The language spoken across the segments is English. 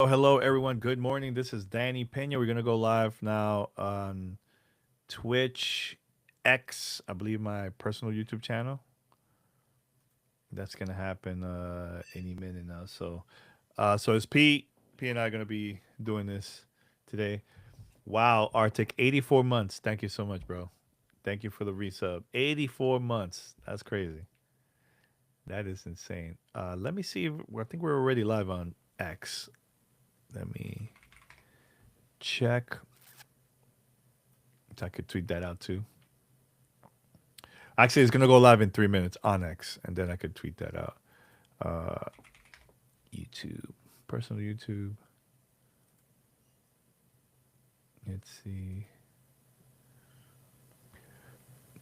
Hello, everyone. Good morning. This is Danny Pena. We're gonna go live now on Twitch X, I believe my personal YouTube channel. That's gonna happen any minute now. So it's Pete. Pete and I are gonna be doing this today. Wow, Arctic, 84 months. Thank you so much, bro. Thank you for the resub. 84 months. That's crazy. That is insane. Let me see. I think we're already live on X. Let me check. I could tweet that out too. Actually, it's gonna go live in 3 minutes on X, and then I could tweet that out. Uh, YouTube, personal YouTube. Let's see.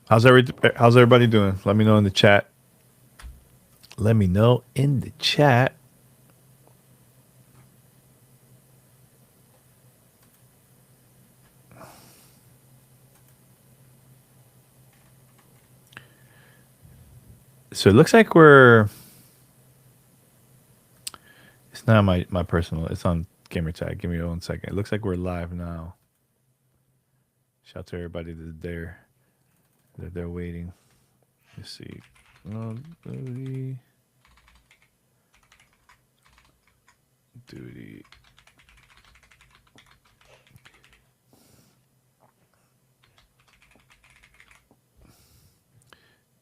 How's everybody doing? Let me know in the chat. Let me know in the chat. So it looks like we're. It's not my personal. It's on gamer tag. Give me 1 second. It looks like we're live now. Shout out to everybody that's there. They're waiting. Let's see. Duty. Duty.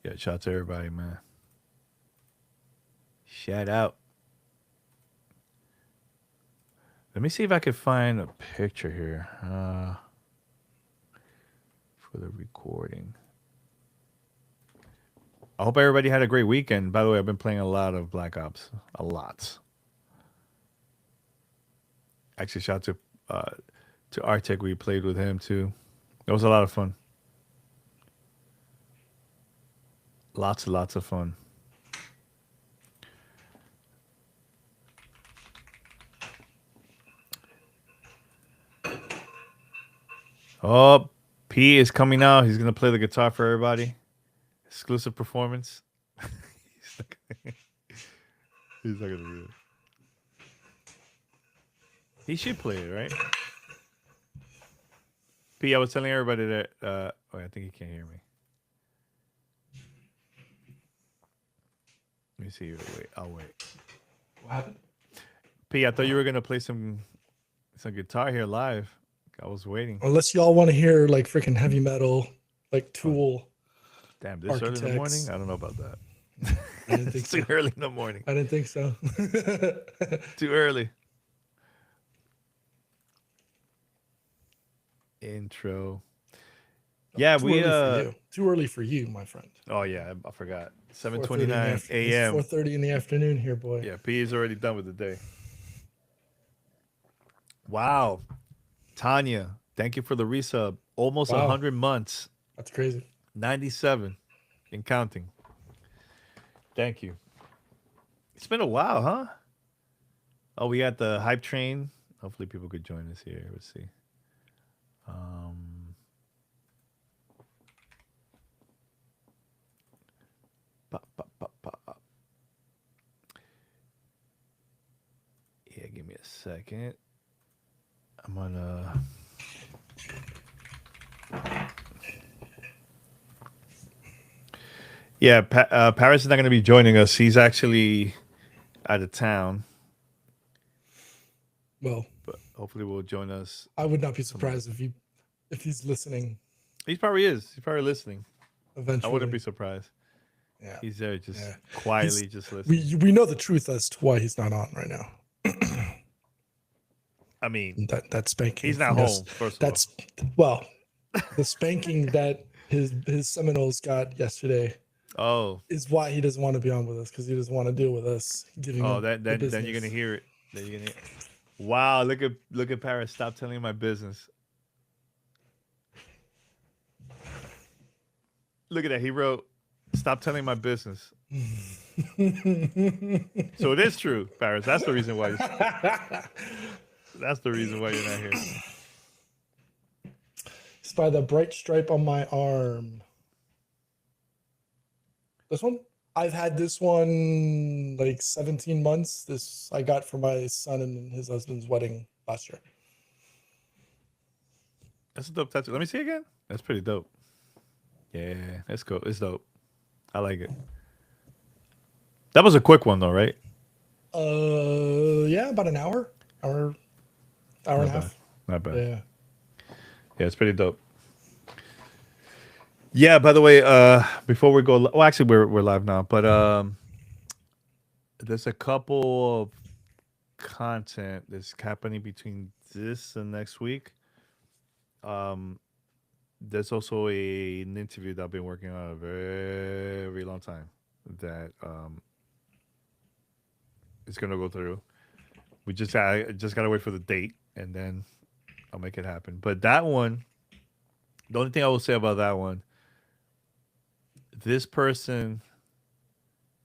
Yeah, shout out to everybody, man. Shout out. Let me see if I can find a picture here for the recording. I hope everybody had a great weekend. By the way, I've been playing a lot of Black Ops. A lot. Actually, shout out to Arctic. We played with him too. It was a lot of fun. Lots and lots of fun. Oh, P is coming out. He's gonna play the guitar for everybody. Exclusive performance. He's not gonna do it. He should play it, right? P, I was telling everybody that. I think he can't hear me. Let me see. Wait, I'll wait. What happened? P, I thought you were gonna play some guitar here live. I was waiting. Unless y'all want to hear like freaking heavy metal, like Tool. Damn, this early in the morning? Architects. I don't know about that. I didn't think It's so. too early in the morning. I didn't think so. Too early. Intro. Yeah, too we early for you. Too early for you, my friend. Oh yeah, I forgot. 4:30 in the 7:29 a.m. 4:30 in the afternoon here, boy. Yeah, P is already done with the day. Wow. Tanya, thank you for the resub. Almost Wow. 100 months. That's crazy. 97 and counting. Thank you. It's been a while, huh? Oh, we got the hype train. Hopefully people could join us here. Let's see. Pop, pop, pop, pop. Yeah, give me a second. I'm gonna. Yeah, Paris is not going to be joining us. He's actually out of town, Well, but hopefully will join us. I would not be surprised if he's listening He probably is. He's probably listening. eventually. I wouldn't be surprised. Yeah. He's there just Yeah. quietly just listening. We know the truth as to why he's not on right now. I mean, that spanking. he's not home, first of all. Well, the spanking that his Seminoles got yesterday Oh, is why he doesn't want to be on with us, because he doesn't want to deal with us giving him then the you're business. gonna hear it. Then you're gonna. Wow, look at Paris. Stop telling my business. Look at that. He wrote, "Stop telling my business." So it is true, Paris. That's the reason why. That's the reason why you're not here. It's by the bright stripe on my arm. This one? I've had this one like 17 months. This I got for my son and his husband's wedding last year. That's a dope tattoo. Let me see again. That's pretty dope. Yeah, that's cool. It's dope. I like it. That was a quick one though, right? Yeah, about an hour and a Not bad. half. Not bad. Yeah. Yeah, it's pretty dope. Yeah. By the way, before we go, well, actually, we're live now, but there's a couple of content that's happening between this and next week. Um, there's also an interview that I've been working on a very long time that is gonna go through. I just gotta wait for the date and then I'll make it happen. But that one, the only thing I will say about that one, this person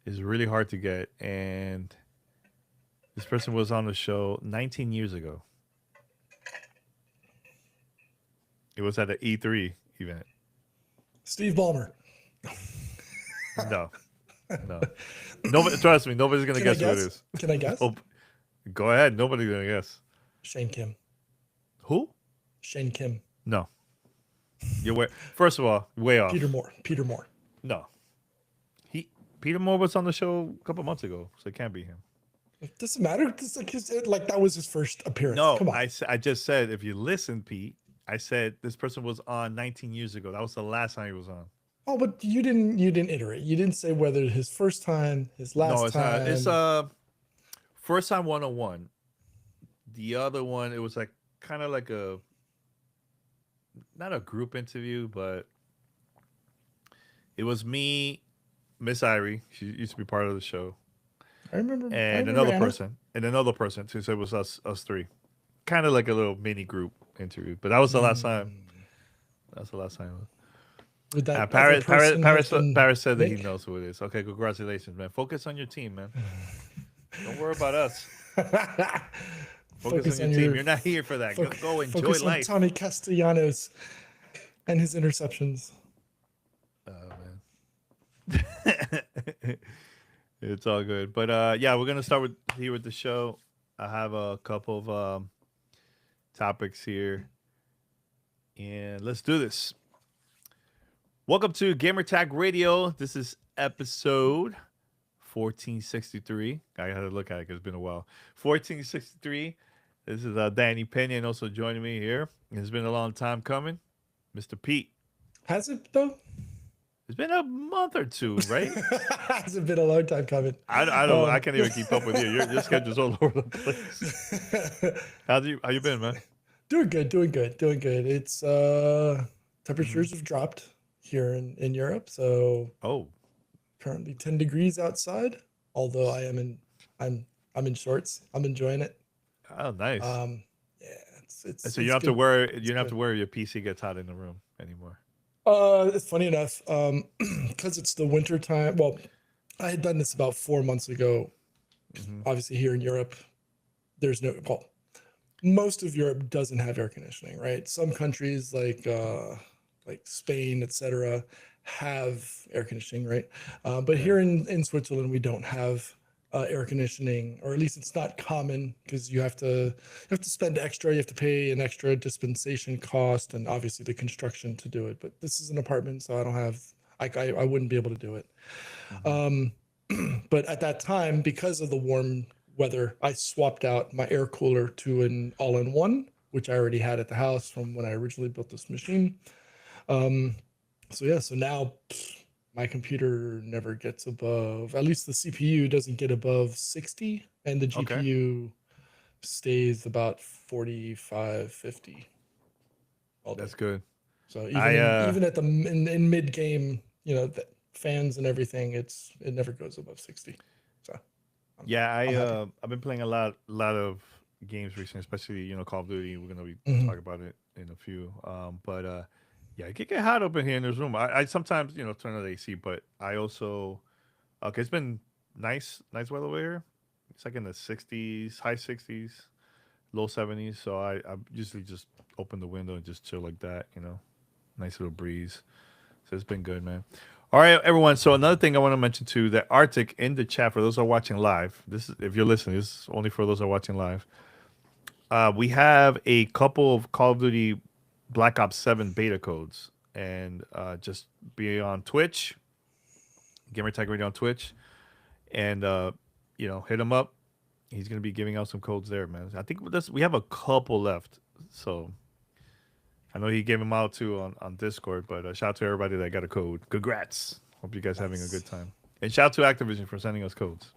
is really hard to get, and this person was on the show 19 years ago. It was at the E3 event. Steve Ballmer. No, no, nobody. Trust me, nobody's gonna Can I guess who it guess? is. Can I guess? Oh, go ahead. Nobody's gonna guess. Shane Kim. Who? Shane Kim. No. You're way. First of all, way off. Peter Moore. Peter Moore. No. He Peter Moore was on the show a couple months ago, so it can't be him. It doesn't matter. Like that was his first appearance. No, Come on. I just said if you listen, Pete, I said this person was on 19 years ago. That was the last time he was on. Oh, but you didn't iterate. You didn't say whether his first time, his last No, it's time. not. It's first time 101. The other one, it was like kind of like a not a group interview, but it was me, Miss Irie. She used to be part of the show. I remember. And another person. And another person too. So it was us three. Kind of like a little mini group interview. But that was the last time. That's the last time. With that Paris said that he Nick? knows who it is. Okay, congratulations, man. Focus on your team, man. Don't worry about us. Focus on your team. You're not here for that. Go enjoy focus life. on Tommy Castellanos and his interceptions. Oh man. It's all good. But yeah, we're gonna start with the show. I have a couple of topics here. And let's do this. Welcome to Gamertag Radio. This is episode 1463. I had to look at it because it's been a while. 1463. This is Danny Pena, and also joining me here. It's been a long time coming, Mr. Pete. Has it though? It's been a month or two, right? Has it been a long time coming? I don't. I can't even keep up with you. Your schedule's all over the place. How you been, man? Doing good. It's temperatures have dropped here in Europe, so currently 10 degrees outside. Although I'm in shorts. I'm enjoying it. Oh, nice. Yeah, it's so you don't have to worry. You don't have to worry your PC gets hot in the room anymore. It's funny enough, because it's the winter time. Well, I had done this about 4 months ago. Obviously, here in Europe, there's no. Well, most of Europe doesn't have air conditioning, right? Some countries like Spain, etc., have air conditioning, right? But here in Switzerland, we don't have air conditioning, or at least it's not common, because you have to spend extra. You have to pay an extra dispensation cost, and obviously the construction to do it. But this is an apartment, so I don't have. I wouldn't be able to do it. But at that time, because of the warm weather, I swapped out my air cooler to an all-in-one, which I already had at the house from when I originally built this machine. So now my computer never gets above, at least the CPU doesn't get above 60, and the GPU stays about 45, 50. That's good. So even at the in mid game, the fans and everything, it never goes above 60. So yeah, I've been playing a lot of games recently, especially Call of Duty. We're gonna be talking about it in a few. But yeah, it can get hot up in here in this room. I sometimes turn on the AC, but I also it's been nice weather over here. It's like in the 60s, high 60s, low 70s. So I usually just open the window and just chill like that. Nice little breeze. So it's been good, man. All right, everyone. So another thing I want to mention too, that Arctic in the chat for those who are watching live. This is if you're listening. This is only for those who are watching live. We have a couple of Call of Duty Black Ops 7 beta codes, and just be on Twitch, Gamer Tag Radio on Twitch, and hit him up. He's gonna be giving out some codes there, man. I think we have a couple left, so I know he gave them out too on Discord. But shout out to everybody that got a code. Congrats! Hope you guys having a good time, and shout out to Activision for sending us codes.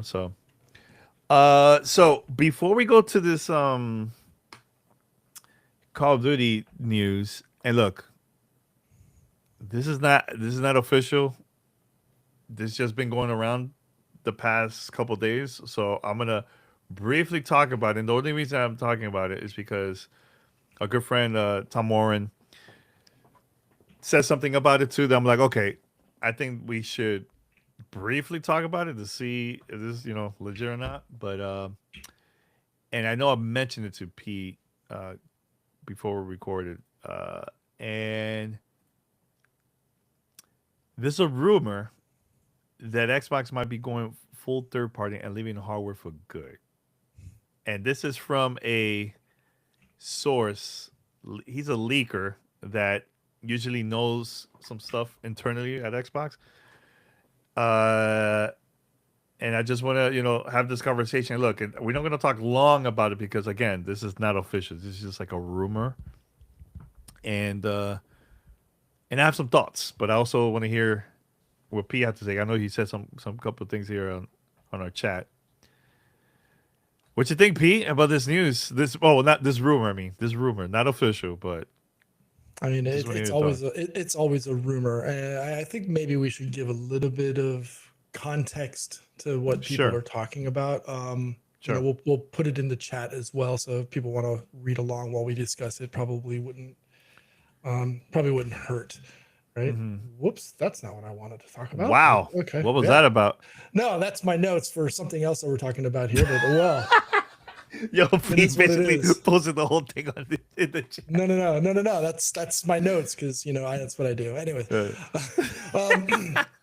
So before we go to this Call of Duty news, and look, this is not official. This just been going around the past couple days, so I'm gonna briefly talk about it. And the only reason I'm talking about it is because a good friend, Tom Warren, said something about it too. That I'm like, okay, I think we should briefly talk about it to see if this is legit or not. But and I know I mentioned it to Pete before we recorded, and there's a rumor that Xbox might be going full third party and leaving hardware for good. And this is from a source. He's a leaker that usually knows some stuff internally at Xbox. And I just want to, have this conversation. Look, and we're not going to talk long about it because, again, this is not official. This is just like a rumor. And I have some thoughts, but I also want to hear what P had to say. I know he said some couple of things here on our chat. What you think, P, about this news? Not this rumor. I mean, this rumor, not official, but I mean, it's always it's always a rumor. I think maybe we should give a little bit of context to what people are talking about. We'll put it in the chat as well, so if people want to read along while we discuss it, probably wouldn't hurt. Right? Mm-hmm. Whoops, that's not what I wanted to talk about. Wow. Okay. What was that about? No, that's my notes for something else that we're talking about here. But well, yo, please basically posted the whole thing on in the chat. No. That's my notes because that's what I do. Anyway,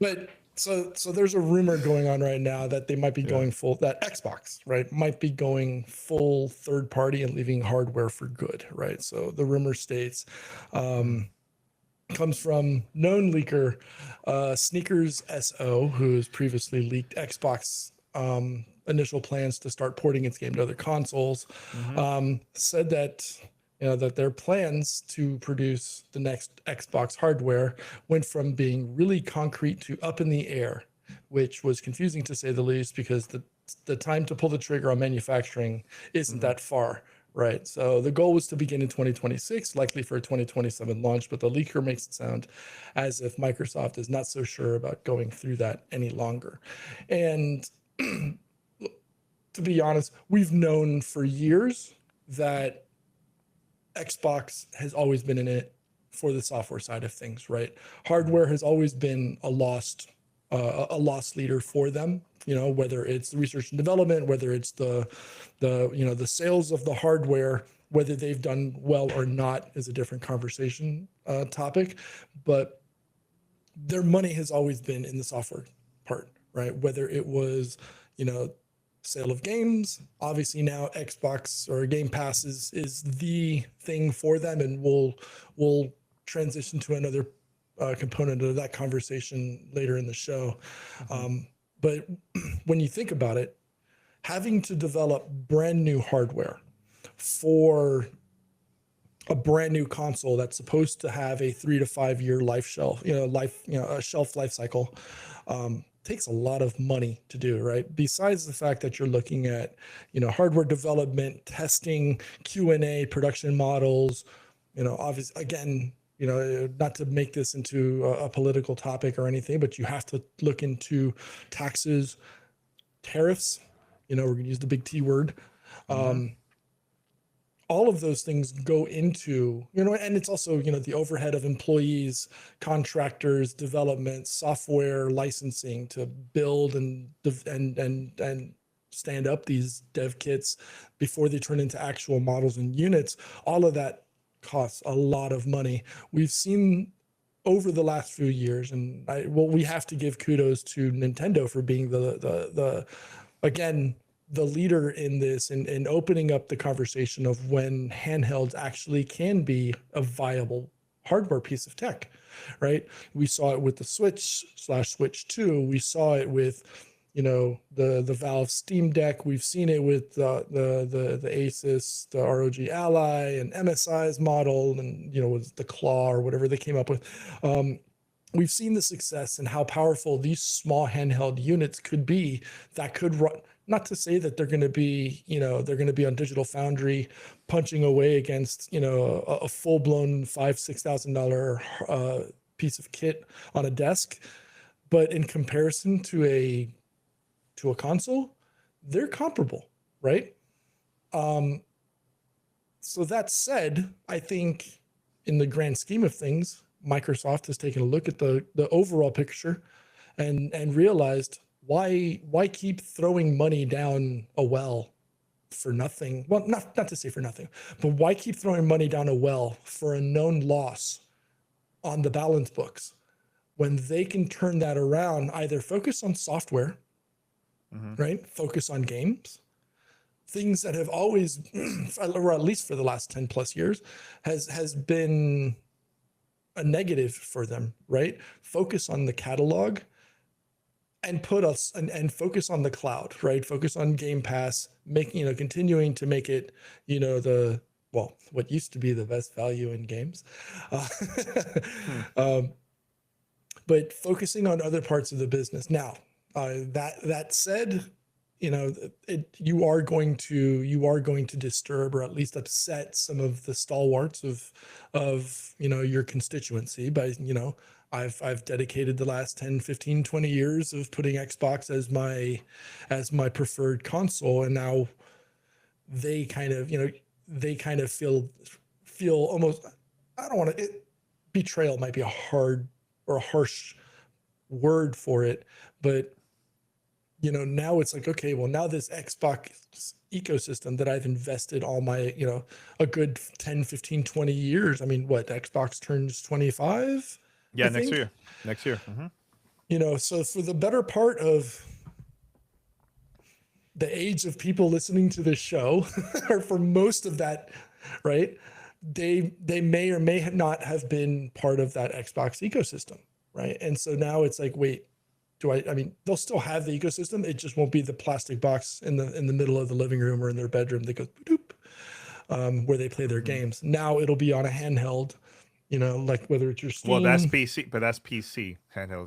but so there's a rumor going on right now that they might be going full. That Xbox, right, might be going full third party and leaving hardware for good, right? So the rumor states. Comes from known leaker Sneakers SO, who's previously leaked Xbox initial plans to start porting its game to other consoles. Said that that their plans to produce the next Xbox hardware went from being really concrete to up in the air, which was confusing to say the least because the time to pull the trigger on manufacturing isn't that far. Right. So the goal was to begin in 2026, likely for a 2027 launch, but the leaker makes it sound as if Microsoft is not so sure about going through that any longer. And to be honest, we've known for years that Xbox has always been in it for the software side of things, right? Hardware has always been a lost leader for them, whether it's the research and development, whether it's the sales of the hardware, whether they've done well or not is a different conversation topic, but their money has always been in the software part, right? Whether it was, sale of games, obviously now Xbox or Game Pass is the thing for them, and we'll transition to another component of that conversation later in the show. But when you think about it, having to develop brand new hardware for a brand new console that's supposed to have a 3 to 5 year a shelf life cycle, takes a lot of money to do, right? Besides the fact that you're looking at, hardware development, testing, Q&A, production models, obviously, again, not to make this into a political topic or anything, but you have to look into taxes, tariffs, we're going to use the big T word. All of those things go into, and it's also, the overhead of employees, contractors, development, software, licensing to build and stand up these dev kits before they turn into actual models and units. All of that costs a lot of money. We've seen over the last few years, and we have to give kudos to Nintendo for being the again, the leader in this and opening up the conversation of when handhelds actually can be a viable hardware piece of tech, right? We saw it with the Switch/Switch 2. We saw it with, the Valve Steam Deck. We've seen it with the Asus, the ROG Ally, and MSI's model, and with the Claw or whatever they came up with. We've seen the success and how powerful these small handheld units could be that could run. Not to say that they're going to be, they're going to be on Digital Foundry punching away against, a full-blown $5,000-$6,000 piece of kit on a desk, but in comparison to a console, they're comparable, right? So that said, I think in the grand scheme of things, Microsoft has taken a look at the overall picture and realized, why keep throwing money down a well for nothing? Well, not to say for nothing, but why keep throwing money down a well for a known loss on the balance books when they can turn that around, either focus on software, right? Focus on games, things that have always, or at least for the last 10 plus years, has been a negative for them, right? Focus on the catalog and and focus on the cloud, right? Focus on Game Pass, continuing to make it, what used to be the best value in games. But focusing on other parts of the business. Now, that said, you are going to disturb or at least upset some of the stalwarts of your constituency by, I've dedicated the last 10, 15, 20 years of putting Xbox as my preferred console. And now they kind of feel almost, I don't want to, betrayal might be a harsh word for it, but now it's like, okay, well, now this Xbox ecosystem that I've invested all my, a good 10, 15, 20 years. I mean, what, Xbox turns 25? Yeah, next year. So for the better part of the age of people listening to this show, or for most of that, right, they may or may not have been part of that Xbox ecosystem, right? And so now it's like, wait, I mean, they'll still have the ecosystem. It just won't be the plastic box in the middle of the living room or in their bedroom that goes boop, where they play their games. Now it'll be on a handheld, like whether it's your Steam. Well, that's PC, but that's PC handheld.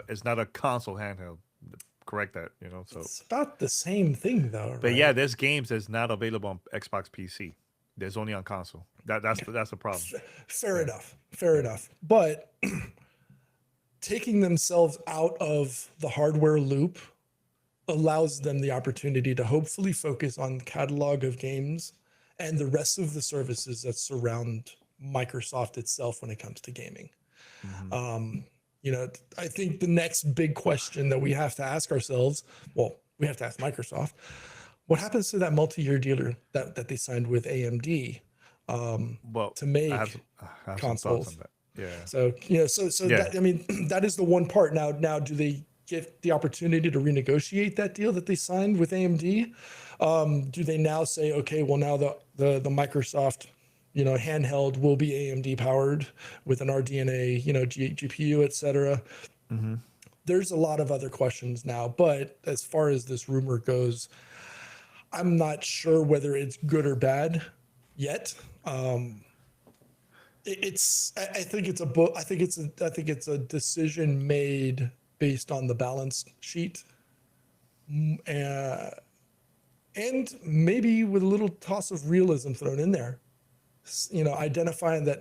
It's not a console handheld. Correct that, So it's about the same thing, though. But right? yeah, there's games that's not available on Xbox PC. There's only on console. That's the problem. Fair enough. But taking themselves out of the hardware loop allows them the opportunity to hopefully focus on the catalog of games and the rest of the services that surround Microsoft itself when it comes to gaming. I think the next big question that we have to ask ourselves, well, we have to ask Microsoft, what happens to that multi-year dealer that they signed with AMD to make I have consoles? on that. Yeah. So that, that is the one part. Now, do they get the opportunity to renegotiate that deal that they signed with AMD? Do they now say, okay, well, now the Microsoft handheld will be AMD powered with an RDNA GPU, etc. There's a lot of other questions now, but as far as this rumor goes, I'm not sure whether it's good or bad yet. I think it's a decision made based on the balance sheet, and maybe with a little toss of realism thrown in there. Identifying that,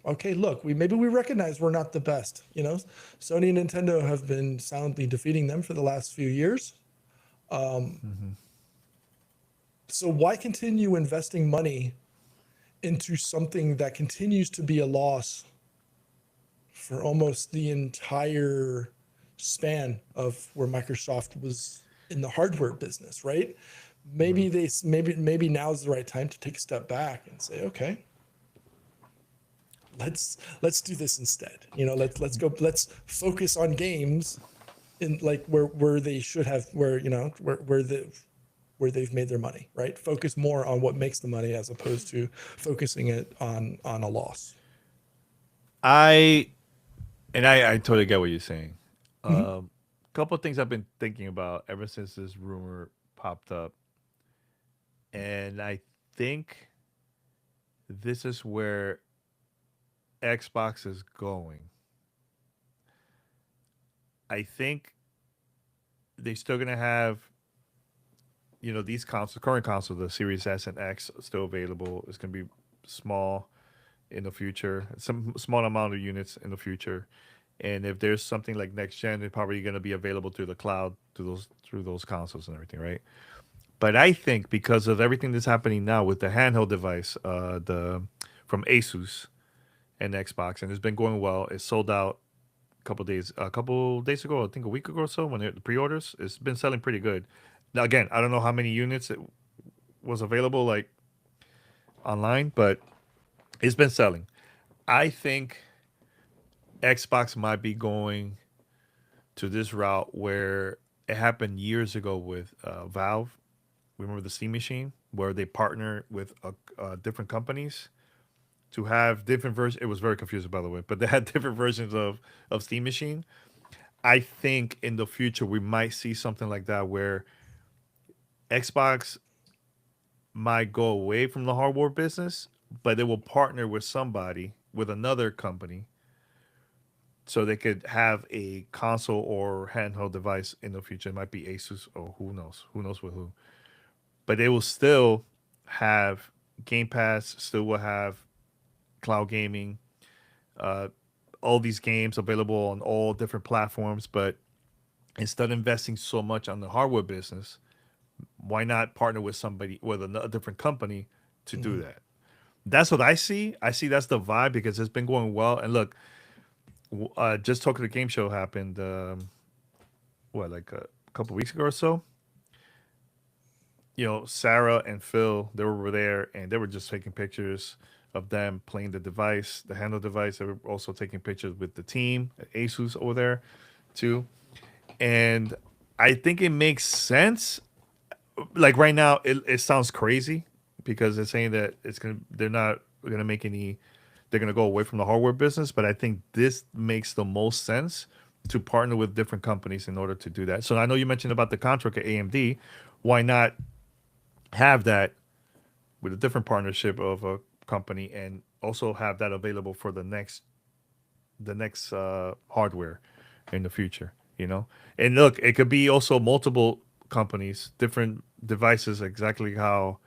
okay, look, we recognize we're not the best. Sony and Nintendo have been soundly defeating them for the last few years. So why continue investing money into something that continues to be a loss for almost the entire span of where Microsoft was in the hardware business, right? Maybe now's the right time to take a step back and say, okay, let's do this instead. Let's focus on games in like where they should have, where they've made their money, right? Focus more on what makes the money as opposed to focusing it on a loss. I totally get what you're saying. Mhm. Couple of things I've been thinking about ever since this rumor popped up, and I think this is where Xbox is going. I think they're still gonna have, these consoles, current consoles, the Series S and X, still available. It's gonna be small in the future, some small amount of units in the future. And if there's something like next gen, it's probably going to be available through the cloud, through those consoles and everything, right? But I think because of everything that's happening now with the handheld device, the from Asus and Xbox, and it's been going well. It sold out a couple days ago, I think a week ago or so, when the pre-orders. It's been selling pretty good. Now again, I don't know how many units it was available like online, but it's been selling. I think Xbox might be going to this route where it happened years ago with Valve. Remember the Steam Machine, where they partner with different companies to have different versions. It was very confusing, by the way, but they had different versions of Steam Machine. I think in the future we might see something like that where Xbox might go away from the hardware business, but they will partner with somebody, with another company, so they could have a console or handheld device in the future. It might be Asus or who knows with who. But they will still have Game Pass, still will have cloud gaming, uh, all these games available on all different platforms. But instead of investing so much on the hardware business, why not partner with somebody, with a different company, to do Mhm. that? That's what I see. I see that's the vibe because it's been going well. And look, just talking the game show happened, like a couple weeks ago or so. Sarah and Phil, they were there and they were just taking pictures of them playing the device, the handle device. They were also taking pictures with the team, Asus over there too. And I think it makes sense. Like right now, it sounds crazy because they're saying that they're not gonna make any, they're gonna go away from the hardware business. But I think this makes the most sense to partner with different companies in order to do that. So I know you mentioned about the contract at AMD. Why not have that with a different partnership of a company and also have that available for the next hardware in the future, and look, it could be also multiple companies, different devices, exactly how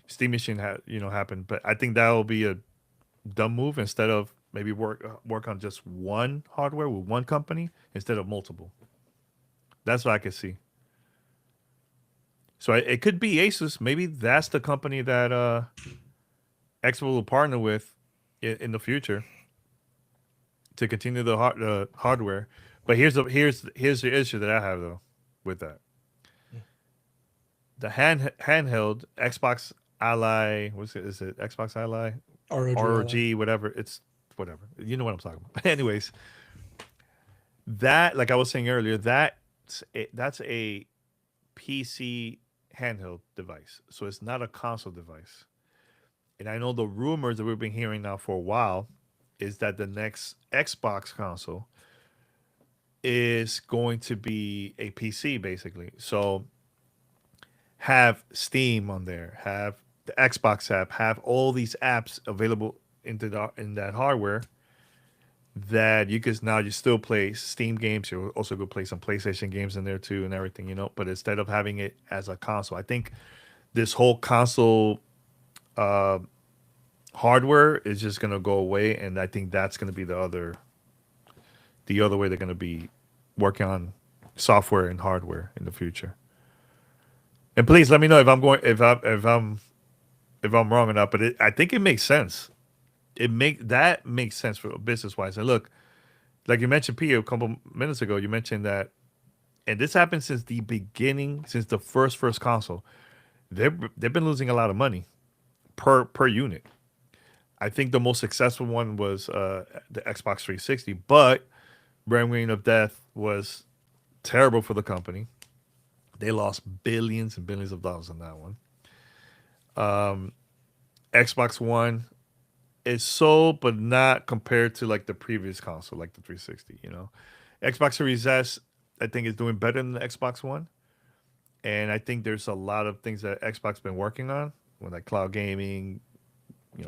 Steam Machine had happened. But I think that will be a dumb move. Instead of maybe work on just one hardware with one company instead of multiple. That's what I could see. So it could be Asus. Maybe that's the company that X will partner with in the future to continue the hardware. But here's the issue that I have though with that. The handheld Xbox Ally, what's it? Is it Xbox Ally, ROG Ally. ROG, whatever? It's whatever. You know what I'm talking about. Anyways, that, like I was saying earlier, that's a PC handheld device, so it's not a console device. And I know the rumors that we've been hearing now for a while is that the next Xbox console is going to be a PC basically. So have Steam on there, have the Xbox app, have all these apps available in that hardware that you can now you still play Steam games. You also go play some PlayStation games in there too and everything. But instead of having it as a console, I think this whole console uh, hardware is just gonna go away, and I think that's gonna be the other way they're gonna be working on software and hardware in the future. And please let me know if I'm wrong or not. But I think it makes sense. That makes sense for business wise. And look, like you mentioned, P, a couple minutes ago, you mentioned that, and this happened since the beginning, since the first console. They've been losing a lot of money per unit. I think the most successful one was the Xbox 360, but Realm Reign of Death was terrible for the company. They lost billions and billions of dollars on that one. Xbox One is sold, but not compared to like the previous console, like the 360. Xbox Series S, I think is doing better than the Xbox One, and I think there's a lot of things that Xbox been working on, with like cloud gaming,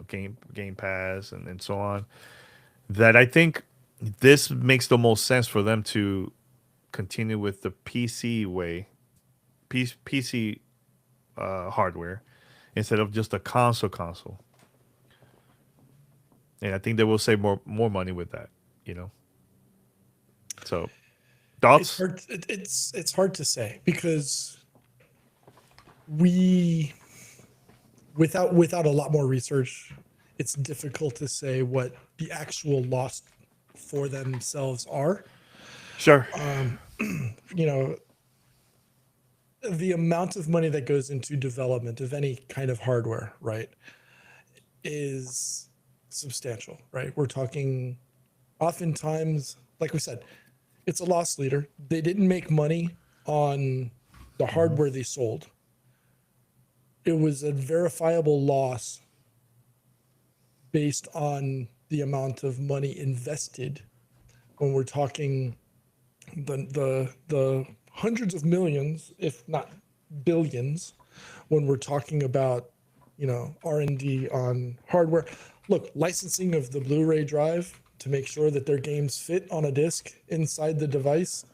Game Pass, and so on. That I think this makes the most sense for them to continue with the PC way, PC hardware, instead of just a console. And I think they will save more money with that. So It's thoughts? hard. It's hard to say because we without a lot more research, it's difficult to say what the actual loss for themselves are. Sure. You know, the amount of money that goes into development of any kind of hardware, right, is substantial, right? We're talking oftentimes, like we said, it's a loss leader. They didn't make money on the hardware they sold. It was a verifiable loss based on the amount of money invested. When we're talking the hundreds of millions, if not billions, when we're talking about R&D on hardware. Look, licensing of the Blu-ray drive to make sure that their games fit on a disc inside the device.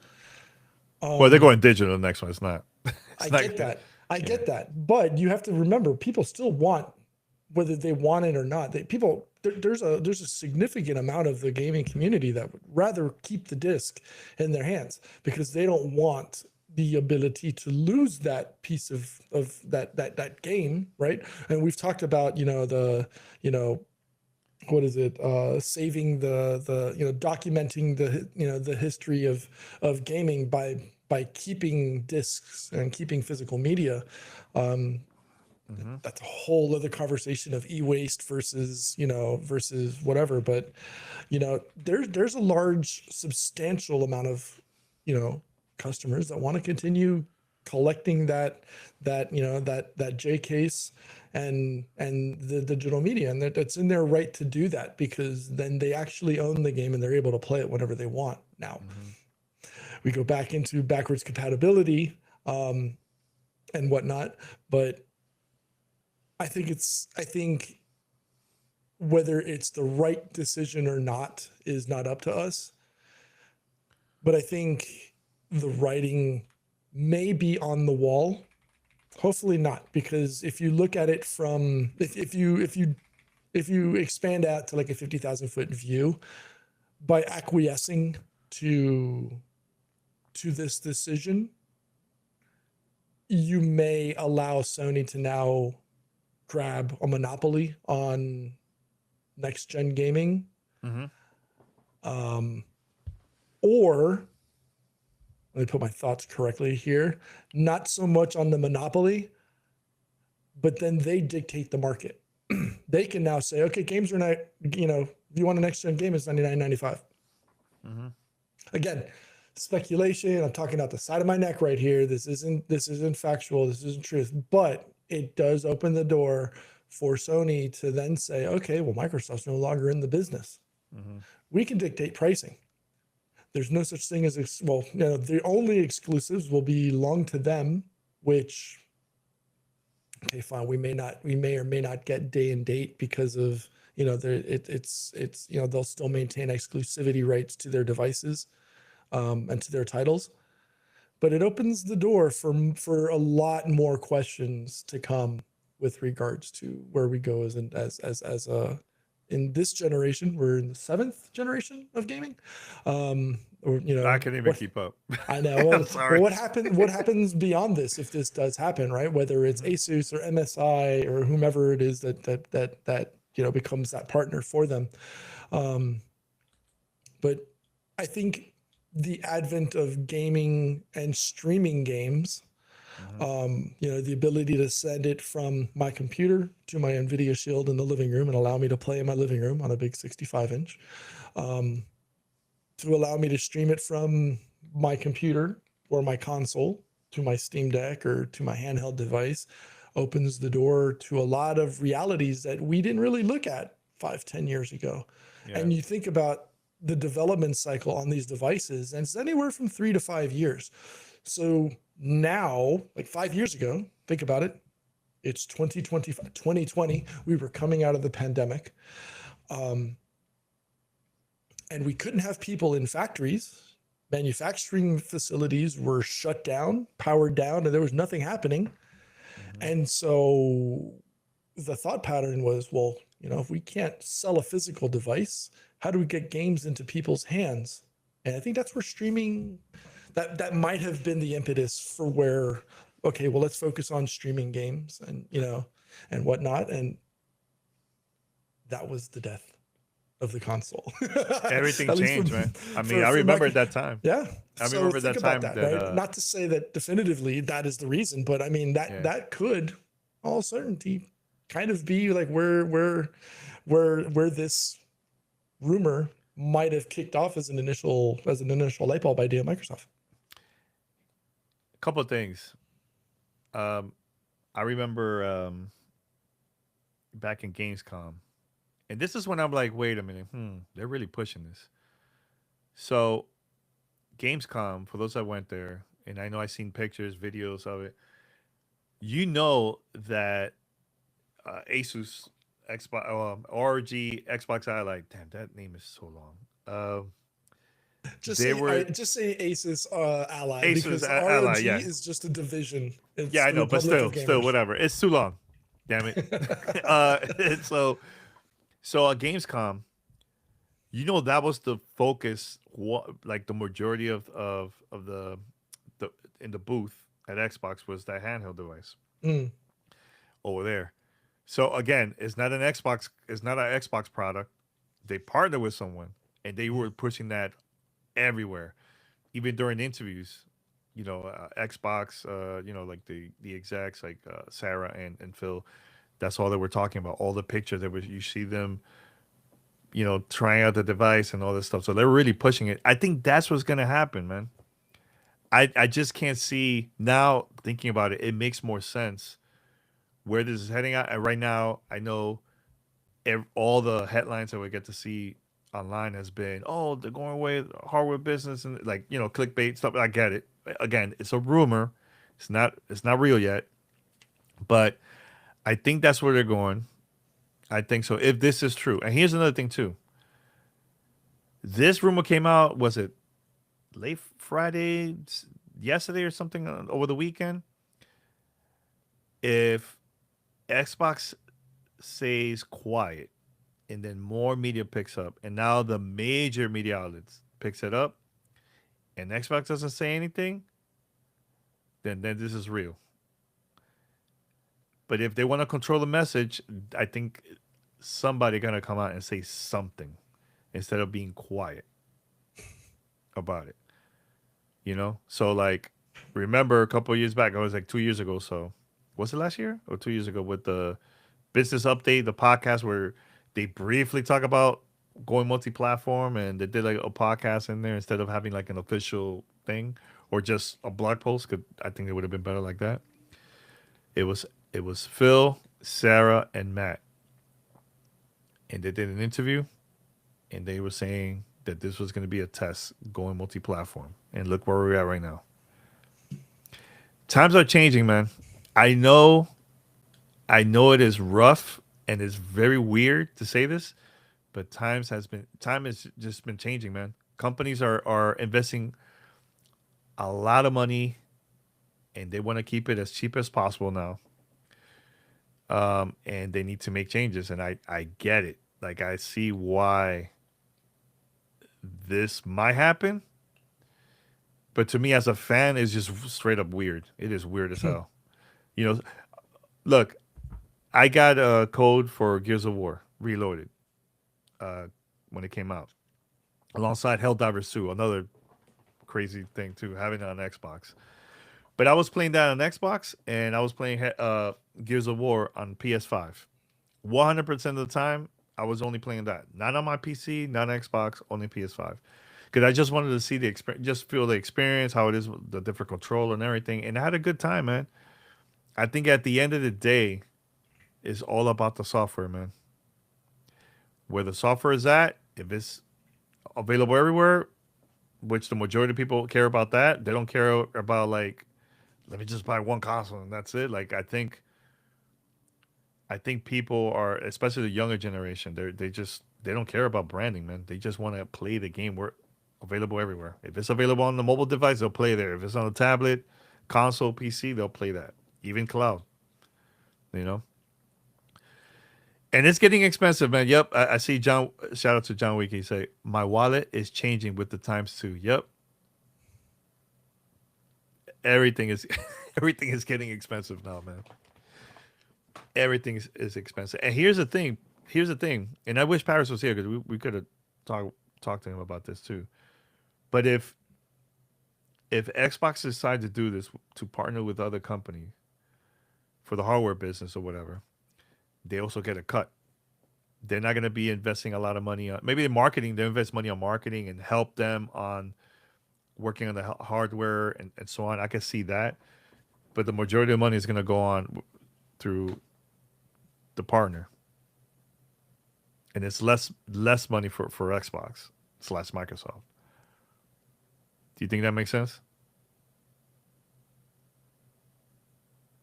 Well, they're going digital. The next one, it's not. I get that. I get that. But you have to remember, people still want, whether they want it or not. There's a significant amount of the gaming community that would rather keep the disc in their hands because they don't want the ability to lose that piece of that game, right? And we've talked about what is it, saving the documenting the history of gaming by keeping discs and keeping physical media. That's a whole other conversation of e-waste versus whatever. But there's a large, substantial amount of customers that want to continue collecting that J case and the digital media, and that's in their right to do that because then they actually own the game and they're able to play it whenever they want. Now we go back into backwards compatibility and whatnot, but I think whether it's the right decision or not is not up to us. But I think the writing may be on the wall. Hopefully not, because if you look at it from if you expand out to like a 50,000 foot view, by acquiescing to this decision, you may allow Sony to now grab a monopoly on next gen gaming. Or let me put my thoughts correctly here, not so much on the monopoly, but then they dictate the market. They can now say, okay, games are not, if you want a next gen game, it's $99.95. Again, speculation. I'm talking out the side of my neck right here. This isn't factual. This isn't truth, but it does open the door for Sony to then say, okay, well, Microsoft's no longer in the business. We can dictate pricing. There's no such thing as, the only exclusives will belong to them, which, okay, fine. We may or may not get day and date because of, they'll still maintain exclusivity rights to their devices and to their titles. But it opens the door for a lot more questions to come with regards to where we go as in this generation. We're in the 7th generation of gaming. I can't even keep up. I know. Well, sorry. What happens beyond this if this does happen, right? Whether it's Asus or MSI or whomever it is that becomes that partner for them. But I think the advent of gaming and streaming games Mhm. The ability to send it from my computer to my NVIDIA Shield in the living room and allow me to play in my living room on a big 65-inch. To allow me to stream it from my computer or my console to my Steam Deck or to my handheld device opens the door to a lot of realities that we didn't really look at 5, 10 years ago. Yeah. And you think about the development cycle on these devices, and it's anywhere from 3 to 5 years. So now, like 5 years ago, think about it. It's 2020. We were coming out of the pandemic. And we couldn't have people in factories. Manufacturing facilities were shut down, powered down, and there was nothing happening. Mhm. And so the thought pattern was, well, if we can't sell a physical device, how do we get games into people's hands? And I think that's where streaming, that might have been the impetus for where, okay, well, let's focus on streaming games and whatnot. And that was the death of the console. Everything At least changed, man. I mean, I for my, remember at that time. yeah. I So remember think that about time that, that right? Not to say that definitively that is the reason, but I mean yeah. that could, all certainty, kind of be like where this rumor might have kicked off as an initial light bulb idea at Microsoft. A couple of things. I remember back in Gamescom, and this is when I'm like, wait a minute, they're really pushing this. So Gamescom, for those that went there, and I know I seen pictures, videos of it. You know that Asus Xbox RG Xbox Ally. Damn, that name is so long. Just They say were just say Asus Ally, Asus because Ally. ROG Yeah, is just a division. yeah, It's I the know, but Republic still, of Gamers. whatever. It's too long. Damn it. And so at Gamescom, that was the focus. Like the majority of the in the booth at Xbox was that handheld device Mm. over there. So again, it's not an Xbox. It's not an Xbox product. They partnered with someone, and they were pushing that everywhere, even during interviews. Xbox. Like the execs, like Sarah and Phil. That's all they were talking about. All the pictures that you see them, trying out the device and all this stuff. So they're really pushing it. I think that's what's gonna happen, man. I just can't see now. Thinking about it, it makes more sense where this is heading at. And right now, I know all the headlines that we get to see online has been, oh, they're going away hardware business and like clickbait stuff. I get it. Again, it's a rumor. It's not real yet, but I think that's where they're going. I think so. If this is true, and here's another thing too. This rumor came out. Was it late Friday, yesterday, or something over the weekend? If Xbox stays quiet and then more media picks up, and now the major media outlets picks it up, and Xbox doesn't say anything, then this is real. But if they want to control the message, I think somebody gonna come out and say something instead of being quiet about it. So like, remember a couple of years back, I was like 2 years ago. So was it last year or 2 years ago with the business update, the podcast where they briefly talk about going multi-platform, and they did like a podcast in there instead of having like an official thing or just a blog post. Cause I think it would have been better like that. It was Phil, Sarah, and Matt, and they did an interview, and they were saying that this was going to be a test going multi-platform, and look where we're at right now. Times are changing, man. I know it is rough and it's very weird to say this, but time has just been changing, man. Companies are investing a lot of money, and they want to keep it as cheap as possible now. And they need to make changes, and I get it. Like, I see why this might happen, but to me as a fan, it's just straight up weird. It is weird as hell. You know, look, I got a code for Gears of War Reloaded when it came out, alongside Helldivers 2, another crazy thing too, having it on Xbox. But I was playing that on Xbox, and I was playing Gears of War on PS5. 100% of the time, I was only playing that. Not on my PC, not on Xbox, only PS5. Because I just wanted to see the experience, just feel the experience, how it is, with the different controller and everything. And I had a good time, man. I think at the end of the day, it's all about the software, man. Where the software is at, if it's available everywhere, which the majority of people care about that, they don't care about like, let me just buy one console and that's it. Like I think people are, especially the younger generation, they don't care about branding, man. They just want to play the game where available everywhere. If it's available on the mobile device, they'll play there. If it's on a tablet, console, PC, they'll play that. Even cloud, you know. And it's getting expensive, man. Yep, I see John. Shout out to John Wiki. Say my wallet is changing with the times too. Yep, everything is everything is getting expensive now, man. Everything is expensive. And here's the thing. Here's the thing. And I wish Paris was here because we could have talked to him about this too. But if Xbox decides to do this to partner with other companies for the hardware business or whatever, they also get a cut. They're not going to be investing a lot of money on maybe in marketing. They invest money on marketing and help them on working on the hardware and so on. I can see that, but the majority of money is going to go on through the partner, and it's less money for Xbox / Microsoft. Do you think that makes sense?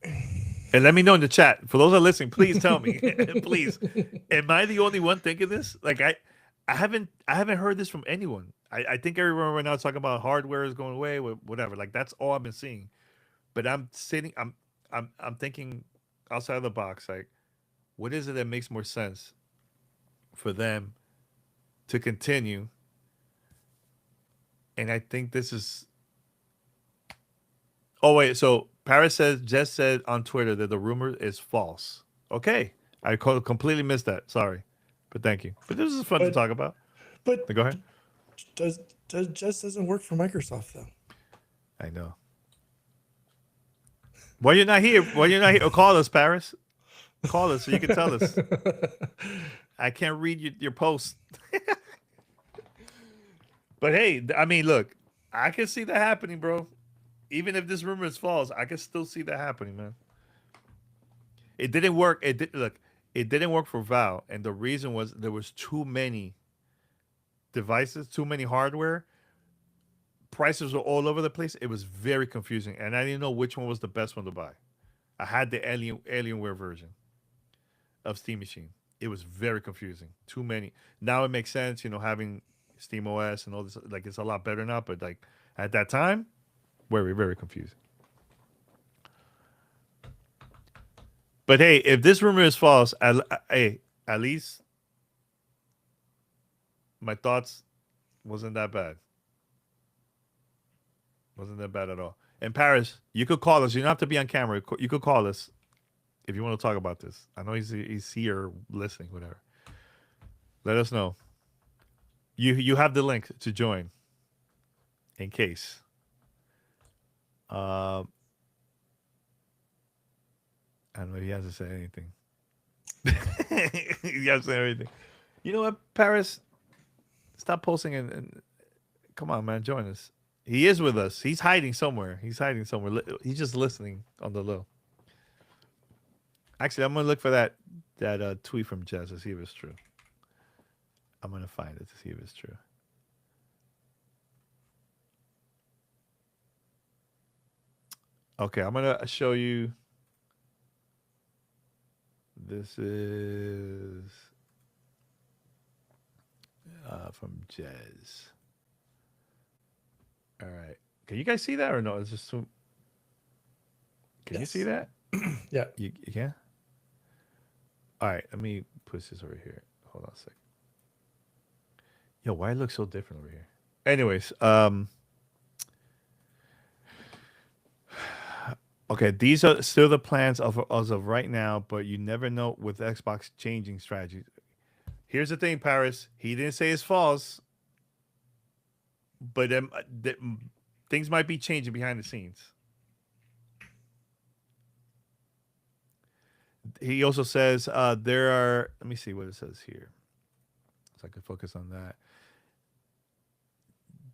And let me know in the chat. For those that are listening, please tell me. Please. Am I the only one thinking this? Like I haven't heard this from anyone. I think everyone right now is talking about hardware is going away, whatever. Like that's all I've been seeing. But I'm thinking outside of the box, like, what is it that makes more sense for them to continue? And I think this is. Oh wait, so Paris just said on Twitter that the rumor is false. Okay, I completely missed that. Sorry, but thank you. But this is fun to talk about. But Go ahead. just doesn't work for Microsoft though. I know. Why you're not here? Oh, call us, Paris. Call us so you can tell us. I can't read your post. But hey, I mean, look, I can see that happening, bro. Even if this rumor is false, I can still see that happening, man. It didn't work. It didn't work for Valve, and the reason was there was too many devices, too many hardware. Prices were all over the place. It was very confusing, and I didn't know which one was the best one to buy. I had the Alienware version of Steam Machine. It was very confusing. Too many. Now it makes sense, having Steam OS and all this. Like it's a lot better now, but like at that time, very, very confusing. But hey, if this rumor is false, at least my thoughts wasn't that bad. Wasn't that bad at all. And Paris, you could call us. You don't have to be on camera. You could call us if you want to talk about this. I know he's here listening, whatever. Let us know. You have the link to join in case. I don't know. He hasn't said anything. He hasn't said anything. You know what, Paris? Stop posting and come on, man. Join us. He is with us. He's hiding somewhere. He's He's just listening on the low. Actually, I'm gonna look for that tweet from Jess to see if it's true. I'm gonna find it to see if it's true. Okay, I'm gonna show you. This is from Jez. All right. Can you guys see that or no? It's just so. Can you see that? Yeah. You can? All right. Let me push this over here. Hold on a second. Yo, why it looks so different over here? Anyways, okay, these are still the plans as of right now, but you never know with Xbox changing strategies. Here's the thing, Paris. He didn't say it's false, but things might be changing behind the scenes. he also says there are. Let me see what it says here, so I can focus on that.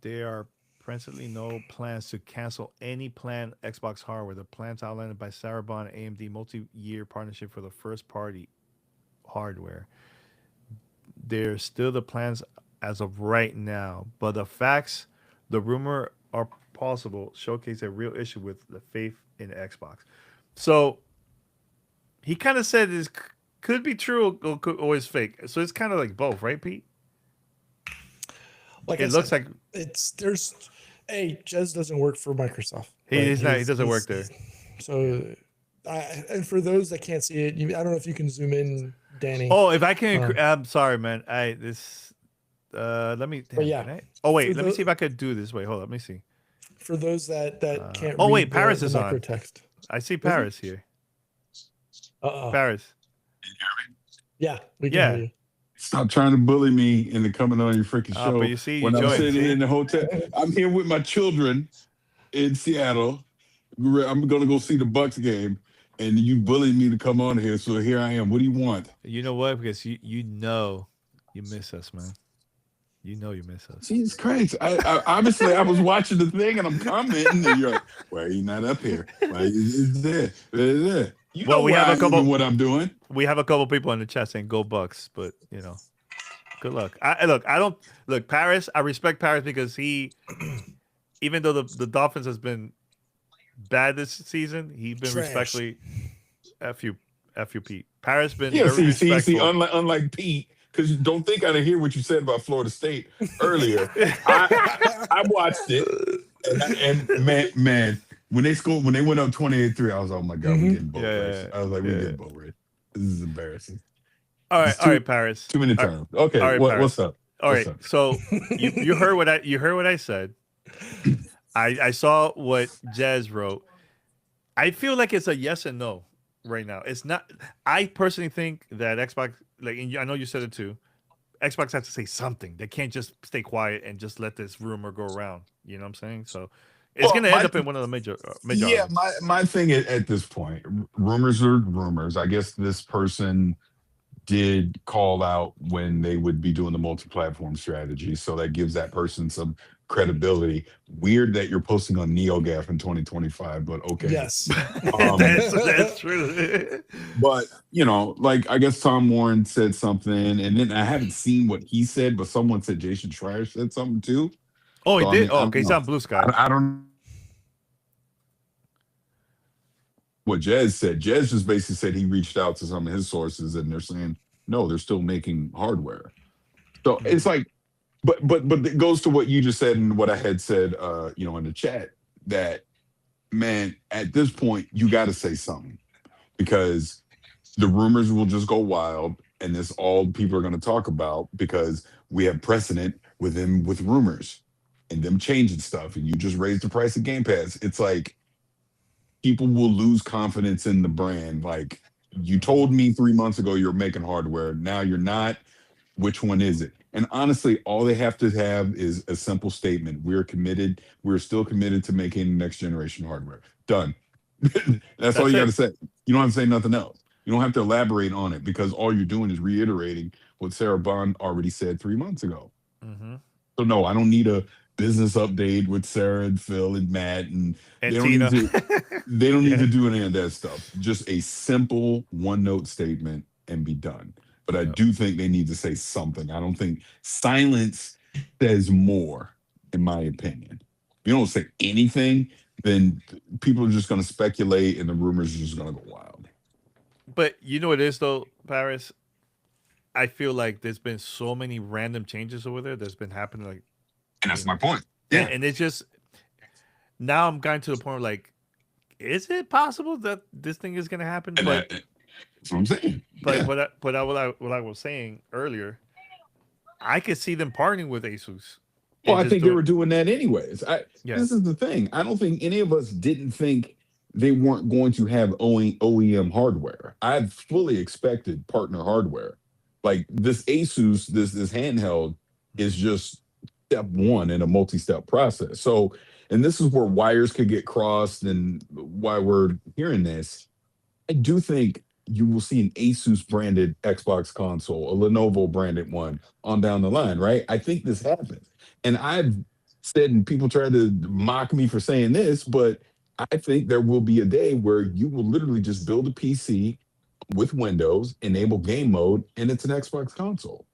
There are presently no plans to cancel any planned Xbox hardware. The plans outlined by Sarabon AMD multi-year partnership for the first-party hardware. There's still the plans as of right now, but the facts, the rumor are possible, showcase a real issue with the faith in Xbox. So he kind of said this could be true or is fake. So it's kind of like both, right, Pete? Like It looks like Jez doesn't work for Microsoft. he's not. He doesn't work there. So, and for those that can't see it, I don't know if you can zoom in, Danny. Oh, if I can, I'm sorry, man. Let me. But yeah. Can I? Oh wait, let me see if I could do this. Wait, hold on. Let me see. For those that can't. Oh read wait, Paris is on. Text. I see Paris here. Paris. Yeah, we can hear you. Stop trying to bully me into coming on your freaking show. But you see, when I'm sitting in the hotel, I'm here with my children in Seattle. I'm gonna go see the Bucks game, and you bullied me to come on here. So here I am. What do you want? You know what? Because you know you miss us, man. You know you miss us. Jesus Christ! I obviously I was watching the thing and I'm commenting, and you're like, "Why are you not up here? Why is there? There." You know we have a couple. What I'm doing. We have a couple people in the chat saying "Go Bucks," but good luck. I don't look Paris. I respect Paris because he, even though the Dolphins has been bad this season, he's been respectfully. F you, Pete. Paris been very respectful. See, unlike Pete. Because don't think I didn't hear what you said about Florida State earlier. I watched it, and man, when they went up 28-3, I was like, oh my god, we getting boat race. I was like, we getting boat race. This is embarrassing. All right, Paris. Too many times. Okay, all right, what's up? All right, so you heard what I said. I saw what Jez wrote. I feel like it's a yes and no right now. It's not. I personally think that Xbox. And I know you said it too. Xbox has to say something. They can't just stay quiet and just let this rumor go around. You know what I'm saying? So it's going to end up in one of the major. Yeah, my thing at this point, rumors are rumors. I guess this person did call out when they would be doing the multi-platform strategy, so that gives that person some credibility. Weird that you're posting on NeoGAF in 2025, but okay. Yes. That's true. But I guess Tom Warren said something, and then I haven't seen what he said, but someone said Jason Schreier said something too. Oh, he did? Okay, he's on Blue Sky. I don't what Jez said. Jez just basically said he reached out to some of his sources, and they're saying no, they're still making hardware. So it's like, but it goes to what you just said and what I had said, in the chat, that man, at this point you got to say something, because the rumors will just go wild, and this all people are going to talk about, because we have precedent with rumors and them changing stuff, and you just raised the price of Game Pass. It's like people will lose confidence in the brand. Like, you told me 3 months ago you're making hardware, now you're not. Which one is it? And honestly, all they have to have is a simple statement: we're committed. We're still committed to making next generation hardware. Done. That's all you got to say. You don't have to say nothing else. You don't have to elaborate on it, because all you're doing is reiterating what Sarah Bond already said 3 months ago. Mm-hmm. So no, I don't need a business update with Sarah and Phil and Matt and they don't Tina. They don't need to do any of that stuff. Just a simple one-note statement and be done. But I do think they need to say something. I don't think silence says more, in my opinion. If you don't say anything, then people are just going to speculate, and the rumors are just going to go wild. But you know what it is, though, Paris? I feel like there's been so many random changes over there that's been happening. Like, and that's my point. Yeah. And it's just, now I'm getting to the point where, like, is it possible that this thing is going to happen? But that's what I'm saying. But yeah. what I was saying earlier, I could see them partnering with Asus. Well, I think they were doing that anyways. This is the thing. I don't think any of us didn't think they weren't going to have OEM hardware. I fully expected partner hardware. Like this Asus, this handheld is just step one in a multi-step process. So, and this is where wires could get crossed, and why we're hearing this. I do think you will see an Asus branded Xbox console, a Lenovo branded one on down the line, right? I think this happens. And I've said, and people try to mock me for saying this, but I think there will be a day where you will literally just build a PC with Windows, enable game mode, and it's an Xbox console.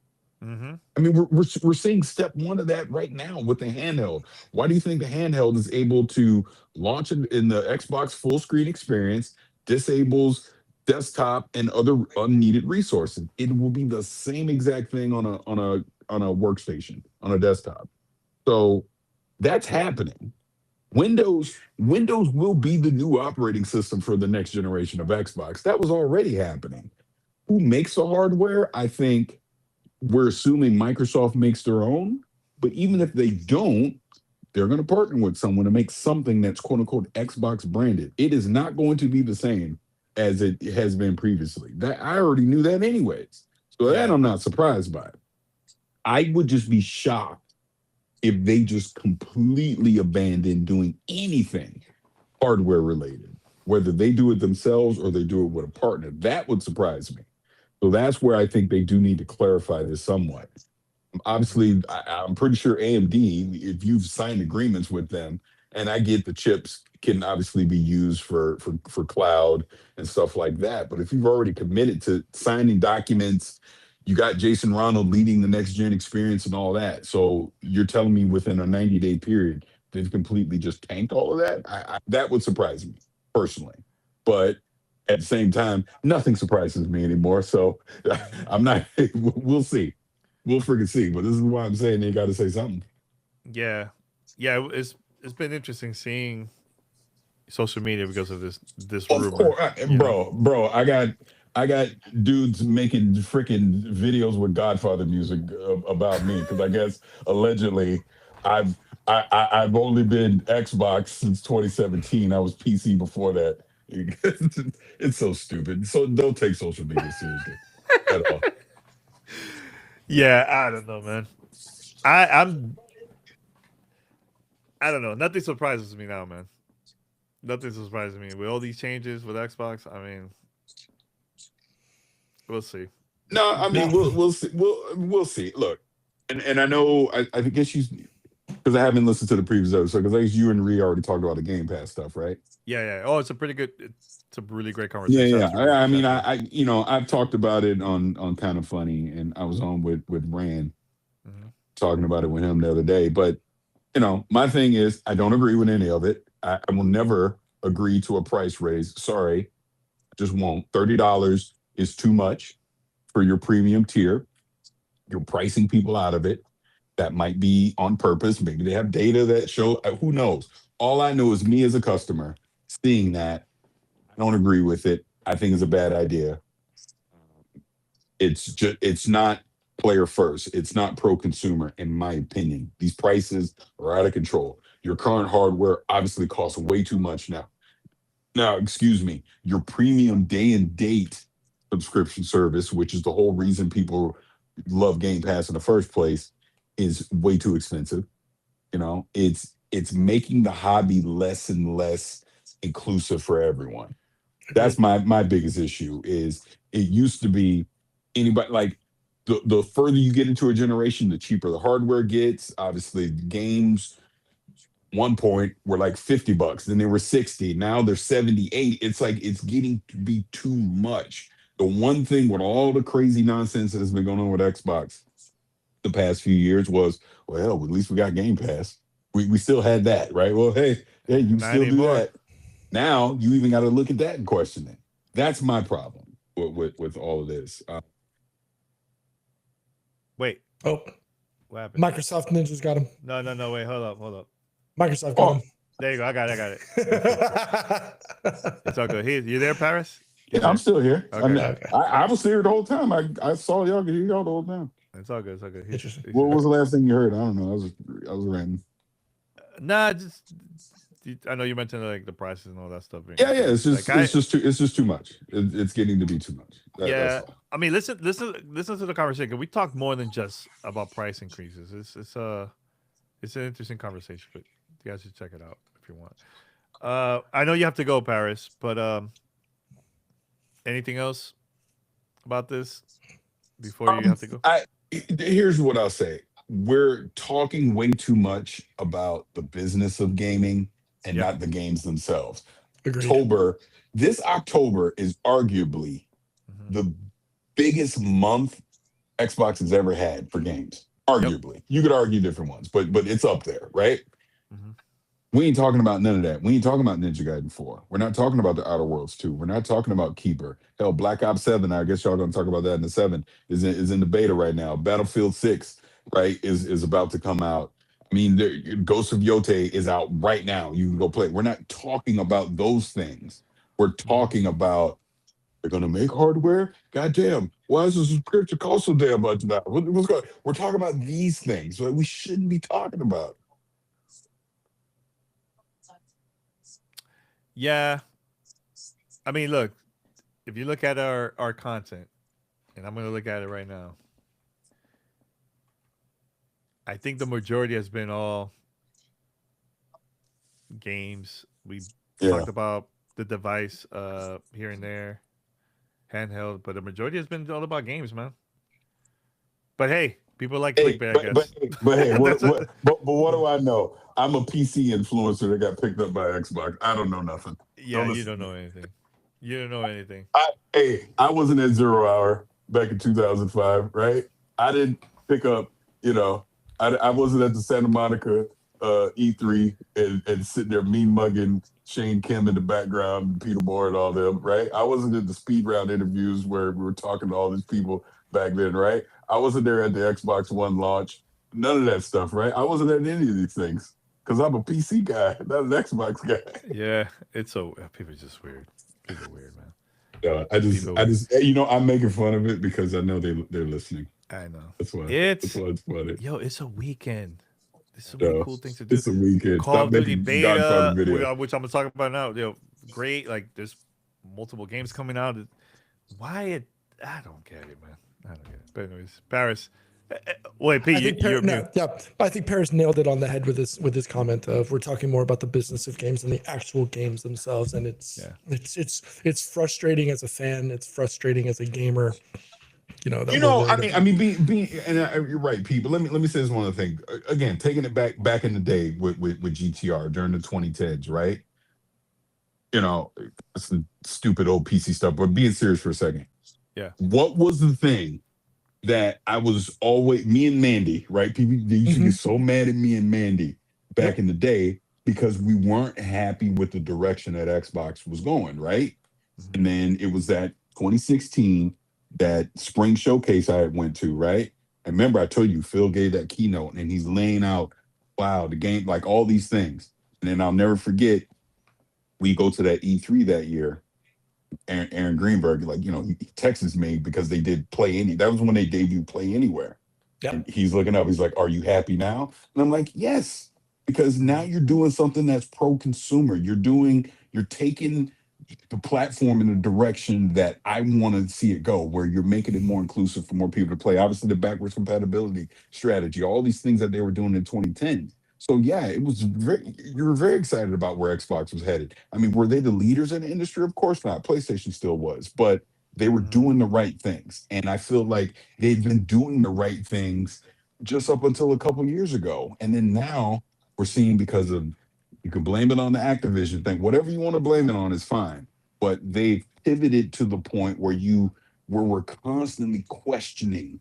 Mm-hmm. I mean, we're seeing step one of that right now with the handheld. Why do you think the handheld is able to launch in the Xbox full screen experience, disables desktop and other unneeded resources? It will be the same exact thing on a workstation, on a desktop. So that's happening. Windows will be the new operating system for the next generation of Xbox. That was already happening. Who makes the hardware? I think we're assuming Microsoft makes their own, but even if they don't, they're going to partner with someone to make something that's quote unquote Xbox branded. It is not going to be the same as it has been previously. That I already knew that anyways. So that I'm not surprised by. I would just be shocked if they just completely abandon doing anything hardware related, whether they do it themselves or they do it with a partner. That would surprise me. So that's where I think they do need to clarify this somewhat. Obviously, I'm pretty sure AMD, if you've signed agreements with them, and I get the chips can obviously be used for cloud and stuff like that. But if you've already committed to signing documents, you got Jason Ronald leading the next gen experience and all that. So you're telling me within a 90-day period, they've completely just tanked all of that? That would surprise me personally. But at the same time, nothing surprises me anymore. So I'm not, we'll see. We'll freaking see. But this is why I'm saying they got to say something. Yeah. It's been interesting seeing social media because of this Of rumor. course, bro, I got dudes making freaking videos with Godfather music about me because I guess allegedly I've only been Xbox since 2017. I was PC before that. It's so stupid. So don't take social media seriously at all. Yeah, I don't know, man. I don't know. Nothing surprises me now, man. Nothing surprises me with all these changes with Xbox. I mean, we'll see. No, I mean we'll see. We'll see. Look, and I know I guess you because I haven't listened to the previous episode because I guess you and Ree already talked about the Game Pass stuff, right? Yeah. Oh, it's a really great conversation. Yeah. I mean, I've talked about it on Kind of Funny, and I was on with Rand talking about it with him the other day. But my thing is, I don't agree with any of it. I will never agree to a price raise. Sorry, just won't. $30 is too much for your premium tier. You're pricing people out of it. That might be on purpose. Maybe they have data that show. Who knows? All I know is me as a customer seeing that. I don't agree with it. I think it's a bad idea. It's not player first. It's not pro consumer, in my opinion. These prices are out of control. Your current hardware obviously costs way too much now. Now, excuse me, your premium day and date subscription service, which is the whole reason people love Game Pass in the first place, is way too expensive. It's making the hobby less and less inclusive for everyone. That's my biggest issue. Is it used to be anybody like the further you get into a generation, the cheaper the hardware gets. Obviously, games one point were like $50, then they were 60. Now they're 78. It's like it's getting to be too much. The one thing with all the crazy nonsense that has been going on with Xbox the past few years was, well, at least we got Game Pass. We still had that, right? Well, hey, you can still do that. Now you even got to look at that and question it. That's my problem with all of this. Wait. Oh, what happened? Microsoft Ninja's got him. No. Wait, hold up. Microsoft got him. There you go. I got it. It's all good. You there, Paris? Yeah, I'm still here. Okay. I was here the whole time. I saw y'all the whole time. It's all good. Interesting. What was the last thing you heard? I don't know. I was ranting. Nah, I know you mentioned like the prices and all that stuff. Yeah. It's just too much. It's getting to be too much. That's all. I mean, listen to the conversation. We talk more than just about price increases. It's an interesting conversation, but you guys should check it out if you want. I know you have to go, Paris, but Anything else about this before you have to go? Here's what I'll say. We're talking way too much about the business of gaming and Yeah. not the games themselves. Agreed. This October is arguably Mhm. the biggest month Xbox has ever had for games. Yep. Arguably. You could argue different ones, but it's up there, right? Mhm. We ain't talking about none of that. We ain't talking about Ninja Gaiden 4. We're not talking about the Outer Worlds 2. We're not talking about Keeper. Hell, Black Ops 7, I guess y'all gonna talk about that in the 7, is in the beta right now. Battlefield 6, right, is about to come out. I mean, Ghost of Yote is out right now. You can go play. We're not talking about those things. We're talking about they're gonna make hardware. Goddamn, why is the subscription cost so damn much now? What's going? We're talking about these things that we shouldn't be talking about. Yeah. I mean, look, if you look at our content, and I'm going to look at it right now, I think the majority has been all games. We Yeah. talked about the device here and there, handheld, but the majority has been all about games, man. But hey, people like Hey, clickbait, I guess. but hey, That's it. but what do I know? I'm a PC influencer that got picked up by Xbox. I don't know nothing. Yeah, Don't you listen don't to know me. anything. You don't know anything. I wasn't at Zero Hour back in 2005, right? I didn't pick up, I wasn't at the Santa Monica E3 and sitting there mean mugging Shane Kim in the background, Peter Moore and all them, right? I wasn't at the speed round interviews where we were talking to all these people back then, right? I wasn't there at the Xbox One launch. None of that stuff, right? I wasn't at any of these things because I'm a PC guy, not an Xbox guy. Yeah, it's so people are just weird. People are weird, man. I People- just, I'm making fun of it because I know they're listening. I know. That's why. It's That's why it's funny. yo, it's a weekend. There's so many No, cool things to do. it's a weekend. Call Stop of Duty making Godfather beta, video. which I'm gonna talk about now. Great. Like there's multiple games coming out. Why it? I don't get it, man. I don't get it. But anyways, Paris. Wait, Pete, I think you're no, yeah, I think Paris nailed it on the head with this comment of we're talking more about the business of games than the actual games themselves, and it's frustrating as a fan, it's frustrating as a gamer. That You're right, Pete. But let me say this one other thing. Again, taking it back in the day with GTR during the 2010s, right? It's the stupid old PC stuff. But being serious for a second, Yeah. What was the thing that I was always me and Mandy, right? People they used to get so mad at me and Mandy back in the day because we weren't happy with the direction that Xbox was going, right? And then it was that 2016, that spring showcase I went to, right? And remember, I told you Phil gave that keynote and he's laying out, wow, the game, like all these things. And then I'll never forget, we go to that E3 that year. Aaron Greenberg, he texts me because they did Play Any. That was when they debuted Play Anywhere. Yep. And he's looking up. He's like, "Are you happy now?" And I'm like, "Yes," because now you're doing something that's pro-consumer. You're taking the platform in a direction that I want to see it go, where you're making it more inclusive for more people to play. Obviously, the backwards compatibility strategy, all these things that they were doing in 2010. So yeah, you were very excited about where Xbox was headed. I mean, were they the leaders in the industry? Of course not. PlayStation still was, but they were doing the right things. And I feel like they've been doing the right things just up until a couple years ago. And then now we're seeing, because of, you can blame it on the Activision thing, whatever you want to blame it on is fine. But they've pivoted to the point where we're constantly questioning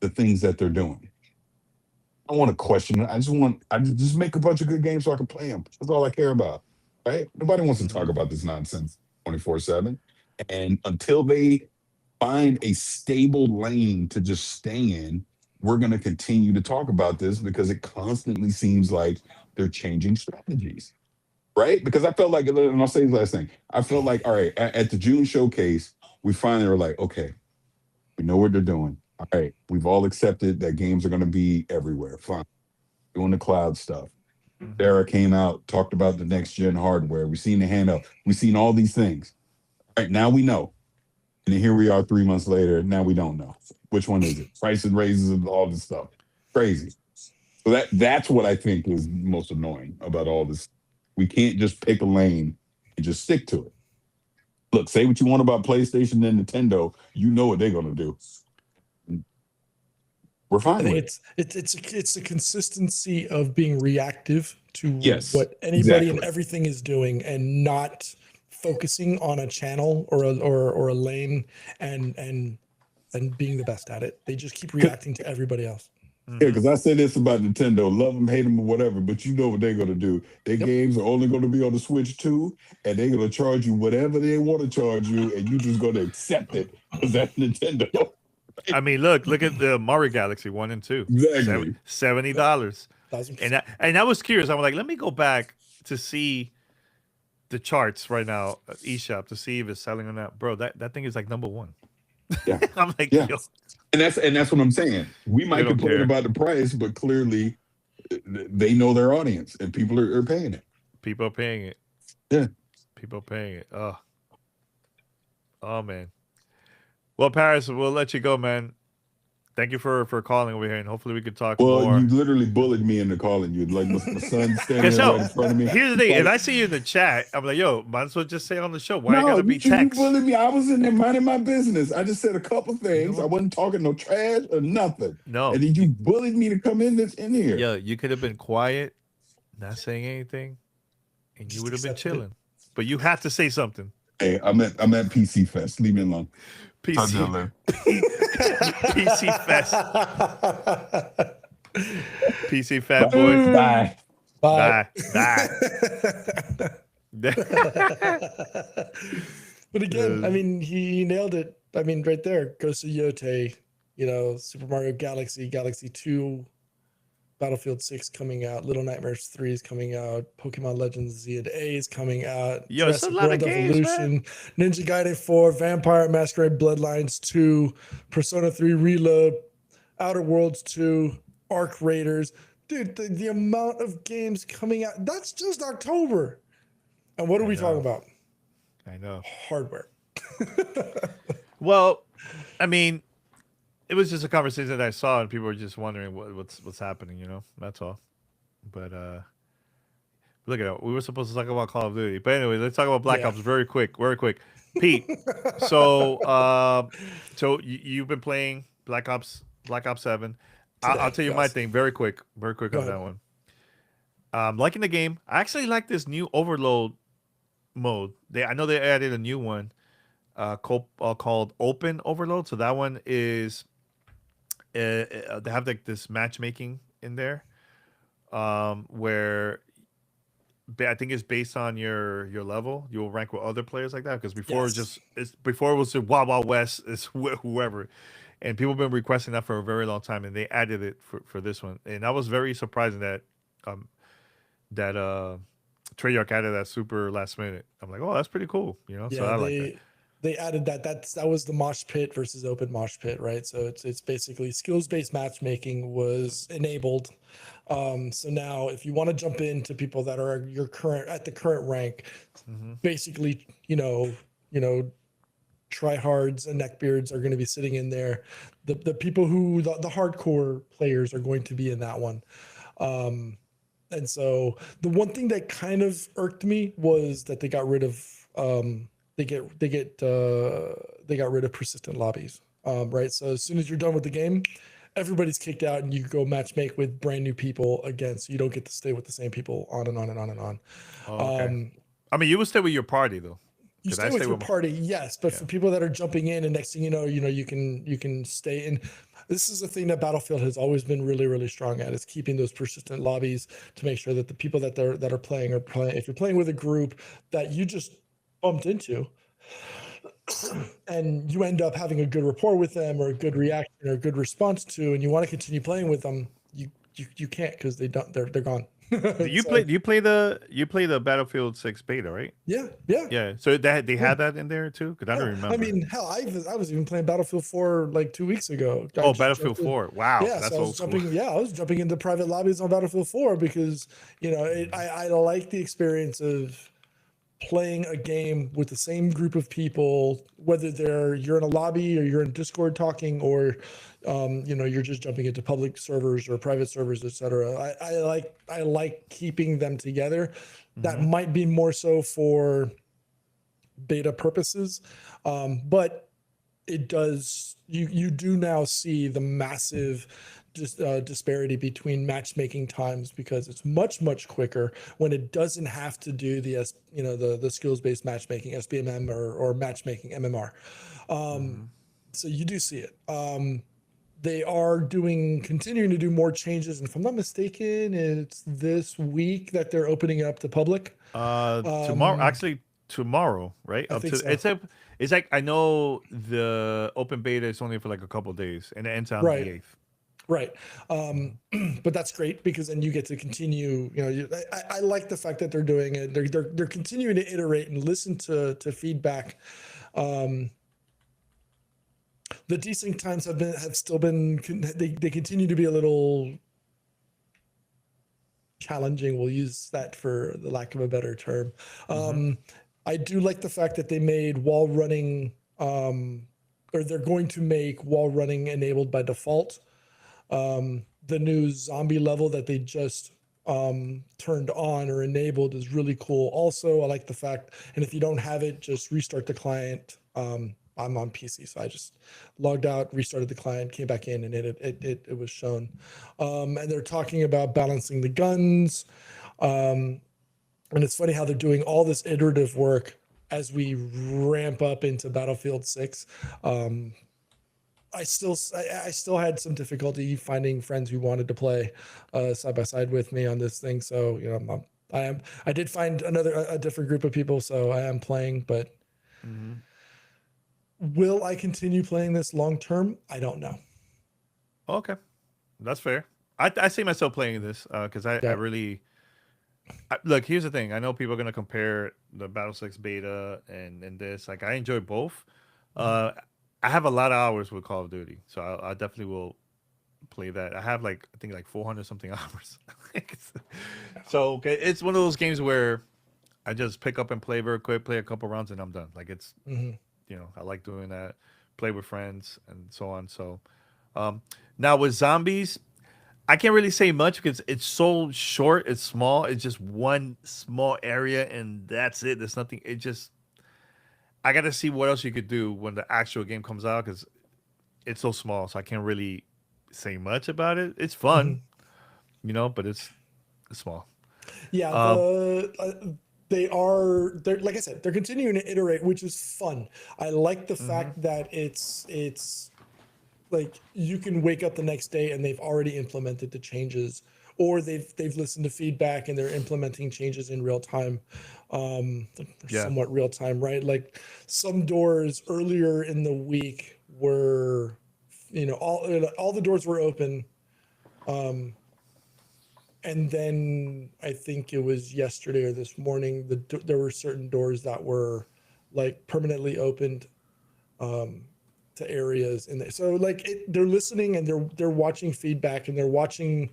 the things that they're doing. I don't want to question it. I just make a bunch of good games so I can play them. That's all I care about, right? Nobody wants to talk about this nonsense 24/7. And until they find a stable lane to just stay in, we're going to continue to talk about this because it constantly seems like they're changing strategies, right? Because I felt like, and I'll say the last thing, I felt like, all right, at the June showcase, we finally were like, okay, we know what they're doing. All right, we've all accepted that games are going to be everywhere. Fine. Doing the cloud stuff. Sarah came out, talked about the next gen hardware. We've seen the handheld. We've seen all these things. All right, now we know. And then here we are 3 months later. Now we don't know. Which one is it? Price and raises and all this stuff. Crazy. So that's what I think is most annoying about all this. We can't just pick a lane and just stick to it. Look, say what you want about PlayStation and Nintendo. You know what they're gonna do. We're I fine think with it. it's the consistency of being reactive to Yes, what anybody and exactly. everything is doing, and not focusing on a channel or a lane and being the best at it. They just keep reacting to everybody else. Yeah, Mhm. because I say this about Nintendo: love them, hate them, or whatever. But you know what they're gonna do. Their Yep. games are only gonna be on the Switch too, and they're gonna charge you whatever they want to charge you, and you just gonna accept it because that's Nintendo. Yep. I mean, look at the Mario Galaxy 1 and 2. Exactly. $70. 1,000%. And I was curious. I'm like, let me go back to see the charts right now at eShop to see if it's selling or not. Bro, that thing is like number one. Yeah. I'm like, Yeah. yo, And that's what I'm saying. We they might don't complain care. about the price, but clearly they know their audience and people are paying it. People are paying it. Yeah. People are paying it. Oh man. Well, Paris, we'll let you go, man. Thank you for calling over here, and hopefully we could talk Well, more. you literally bullied me into calling you. Like my son standing Because there right in front of me. here's the thing: Like, if I see you in the chat, I'm like, yo, might as well just say it on the show. Why no, you gotta be you text? bullied me. I was in there minding my business. I just said a couple things. know I what? wasn't talking no trash or nothing. No, And then you bullied me to come in here. yo, you could have been quiet, not saying anything, and you Just would have been accepted it. chilling. But you had to say something. Hey, I'm at PC Fest. Leave me alone. Talk to y'all PC later. PC Fest, PC Fat Boy. Bye. Bye. But again, I mean, he nailed it. I mean, right there, Ghost of Yote, Super Mario Galaxy, Galaxy 2, Battlefield 6 coming out, Little Nightmares 3 is coming out, Pokemon Legends Z and A is coming out, Yo, it's a Jurassic lot of World games, Evolution, Ninja Gaiden 4, Vampire Masquerade Bloodlines 2, Persona 3 Reload, Outer Worlds 2, Arc Raiders. Dude, the amount of games coming out, that's just October. And what are we talking about? I know. Hardware. Well, I mean, it was just a conversation that I saw, and people were just wondering what's happening. That's all. But look at it. We were supposed to talk about Call of Duty, but anyway, let's talk about Black Yeah. Ops very quick. Pete, so you've been playing Black Ops 7. I'll tell you my yes. thing very quick Go on ahead. that one. Liking the game. I actually like this new Overload mode. I know they added a new one called Open Overload. So that one is they have like this matchmaking in there, where I think it's based on your level. You'll rank with other players like that, because before Yes. before it was the Wild Wild West. It's whoever, and people have been requesting that for a very long time, and they added it for this one, and I was very surprised that Treyarch added that super last minute. I'm like, oh, that's pretty cool, Yeah, so I like that. they added that. That was the mosh pit versus open mosh pit, right? So it's basically skills-based matchmaking was enabled. So now if you want to jump into people that are at the current rank, basically, tryhards and neckbeards are going to be sitting in there. The people who the hardcore players are going to be in that one. And so the one thing that kind of irked me was that they got rid of they got rid of persistent lobbies. Right. So as soon as you're done with the game, everybody's kicked out and you go match make with brand new people again. So you don't get to stay with the same people on and on and on and on. Oh, okay. I mean, you would stay with your party though. You 'Cause stay I with stay your with my- party, yes, but for people that are jumping in and next thing you know, you can stay in. This is a thing that Battlefield has always been really, really strong at, is keeping those persistent lobbies to make sure that the people that are playing are playing. If you're playing with a group that you just bumped into, and you end up having a good rapport with them or a good reaction or a good response to, and you want to continue playing with them, you can't, because they're gone. Do you play the Battlefield 6 beta, right? Yeah. So they had that in there too, because I don't remember. I mean, hell, I was even playing Battlefield 4 like 2 weeks ago. Oh, Battlefield 4! Wow, Yeah, that's so I old was school. jumping. Yeah, I was jumping into private lobbies on Battlefield 4 because I like the experience of playing a game with the same group of people, whether you're in a lobby or you're in Discord talking, or you're just jumping into public servers or private servers, etc. I like keeping them together. That might be more so for beta purposes. But it does, you do now see the massive disparity between matchmaking times, because it's much quicker when it doesn't have to do the skills based matchmaking, SBMM, or matchmaking MMR. So you do see it. They are continuing to do more changes, and if I'm not mistaken, it's this week that they're opening up to public. Tomorrow, actually tomorrow, right? I Up think to so. it's like, I know the open beta is only for like a couple of days, and it ends on the Right. 8th. Right. But that's great, because then you get to continue. I like the fact that they're doing it. They're continuing to iterate and listen to feedback. The desync times have still been, they continue to be a little challenging. We'll use that for the lack of a better term. I do like the fact that they made wall running, or they're going to make wall running enabled by default. The new zombie level that they just turned on or enabled is really cool. Also, I like the fact, and if you don't have it, just restart the client. I'm on PC, so I just logged out, restarted the client, came back in, and it was shown. And they're talking about balancing the guns. And it's funny how they're doing all this iterative work as we ramp up into Battlefield 6. I still had some difficulty finding friends who wanted to play side by side with me on this thing. So I did find a different group of people, so I am playing. But will I continue playing this long term? I don't know. Okay, that's fair. I see myself playing this because I Yeah. really look. Here's the thing. I know people are gonna compare the Battle 6 beta and this. Like, I enjoy both. I have a lot of hours with Call of Duty, so I definitely will play that. I have like, I think like 400 something hours. So okay, it's one of those games where I just pick up and play very quick, play a couple rounds, and I'm done. Like, it's I like doing that, play with friends and so on. So now with zombies, I can't really say much because it's so short, it's small, it's just one small area and that's it. There's nothing. It just, I got to see what else you could do when the actual game comes out, because it's so small, so I can't really say much about it. It's fun, but it's small. Yeah, they're like I said, they're continuing to iterate, which is fun. I like the fact that it's like you can wake up the next day and they've already implemented the changes, or they've listened to feedback and they're implementing changes in real time. Yeah. Somewhat real time, right? Like some doors earlier in the week were, all the doors were open. And then I think it was yesterday or this morning, there were certain doors that were like permanently opened to areas in there. So like they're listening and they're watching feedback, and they're watching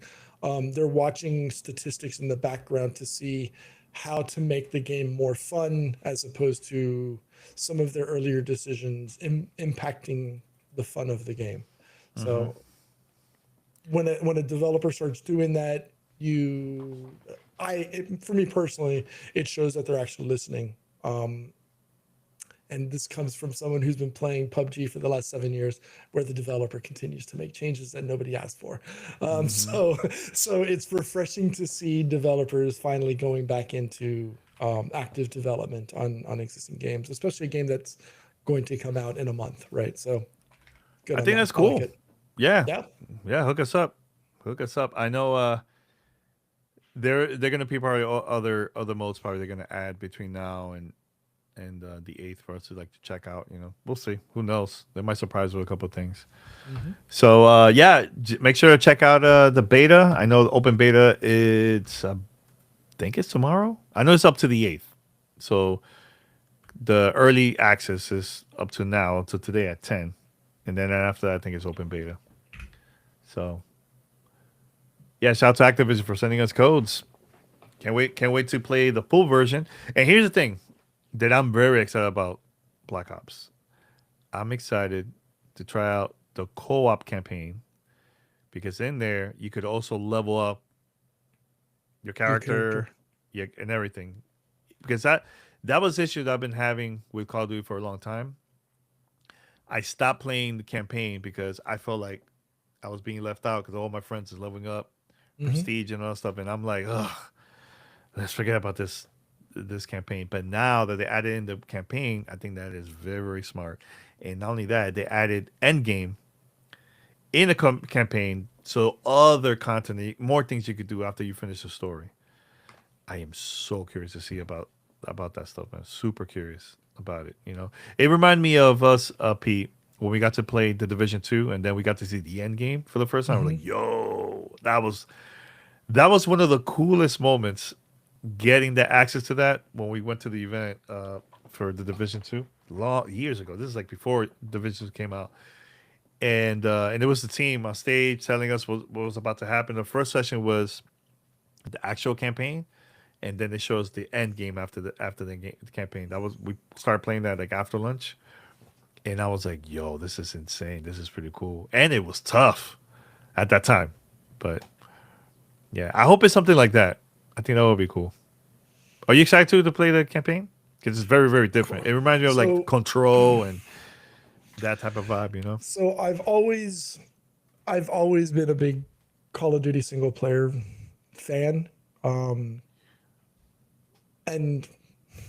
statistics in the background to see how to make the game more fun, as opposed to some of their earlier decisions impacting the fun of the game. So when a developer starts doing that, for me personally, it shows that they're actually listening. And this comes from someone who's been playing PUBG for the last 7 years, where the developer continues to make changes that nobody asked for. So it's refreshing to see developers finally going back into active development on existing games, especially a game that's going to come out in a month, right? So good I on think them. that's I like cool. it. Yeah. Yeah. Yeah. Hook us up. Hook us up. I know they're gonna be probably other modes probably they're gonna add between now and the 8th for us to like to check out. We'll see. Who knows? They might surprise with a couple of things. So yeah, make sure to check out the beta. I know the open beta, it's I think it's tomorrow. I know it's up to the 8th. So the early access is up to now, up to today at 10, and then after that I think it's open beta. So yeah, shout out to Activision for sending us codes. Can't wait to play the full version. And here's the thing that I'm very excited about Black Ops. I'm excited to try out the co-op campaign, because in there you could also level up your character, and everything. Because that was the issue that I've been having with Call of Duty for a long time. I stopped playing the campaign because I felt like I was being left out because all my friends is leveling up, prestige and all that stuff, and I'm like, ugh, let's forget about this campaign. But now that they added in the campaign, I think that is very, very smart. And not only that, they added endgame in the campaign, so other content, more things you could do after you finish the story. I am so curious to see about that stuff, man. Super curious about it. It reminded me of us, Pete, when we got to play the Division 2, and then we got to see the end game for the first time. We're like, yo, that was one of the coolest moments, getting the access to that when we went to the event for the Division 2 long years ago. This is like before Division 2 came out. And it was the team on stage telling us what was about to happen. The first session was the actual campaign, and then they show us the end game after the campaign. We started playing that like after lunch, and I was like, "Yo, this is insane. This is pretty cool." And it was tough at that time, but yeah, I hope it's something like that. I think that would be cool. Are you excited to play the campaign? Because it's very, very different. It reminds me of like Control and that type of vibe, So I've always been a big Call of Duty single player fan. And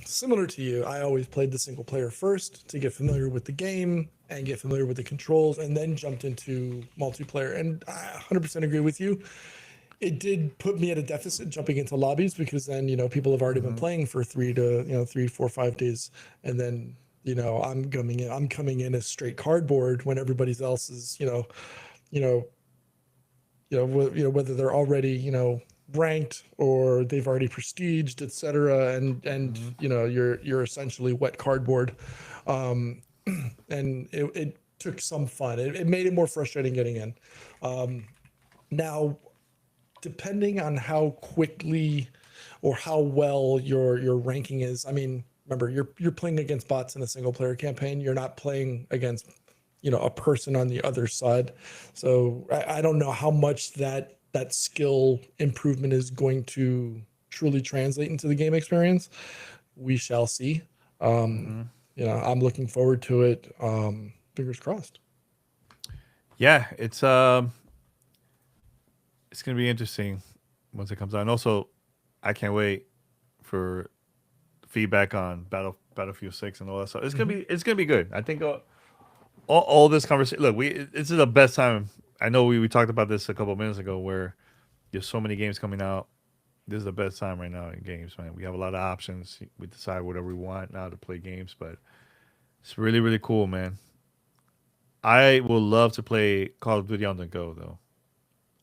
similar to you, I always played the single player first to get familiar with the game and get familiar with the controls, and then jumped into multiplayer. And I 100% agree with you. It did put me at a deficit jumping into lobbies, because then, people have already been playing for 3, 4, 5 days. And then, I'm coming in as straight cardboard when everybody else is, whether they're already, ranked or they've already prestiged, etc. And you're essentially wet cardboard. And it took some fun. It made it more frustrating getting in. Now, depending on how quickly or how well your ranking is, I mean, remember, you're playing against bots in a single player campaign. You're not playing against, a person on the other side. So I don't know how much that skill improvement is going to truly translate into the game experience. We shall see. I'm looking forward to it. Fingers crossed. Yeah, it's gonna be interesting once it comes out. And also, I can't wait for feedback on Battlefield 6 and all that stuff. It's gonna be good. I think all this conversation. Look, this is the best time. I know we talked about this a couple of minutes ago, where there's so many games coming out. This is the best time right now in games, man. We have a lot of options. We decide whatever we want now to play games, but it's really, really cool, man. I would love to play Call of Duty on the go, though.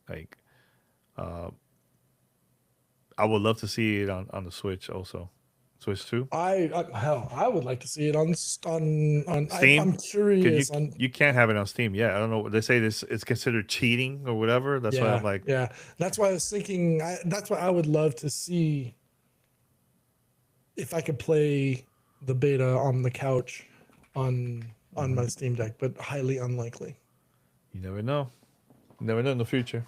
Like, I would love to see it on the Switch also. Switch 2? I would like to see it on Steam. I'm curious. You can't have it on Steam. Yeah, I don't know. They say it's considered cheating or whatever. That's why I'm like, yeah. That's why I was thinking. That's why I would love to see if I could play the beta on the couch on my Steam Deck, but highly unlikely. You never know. You never know in the future.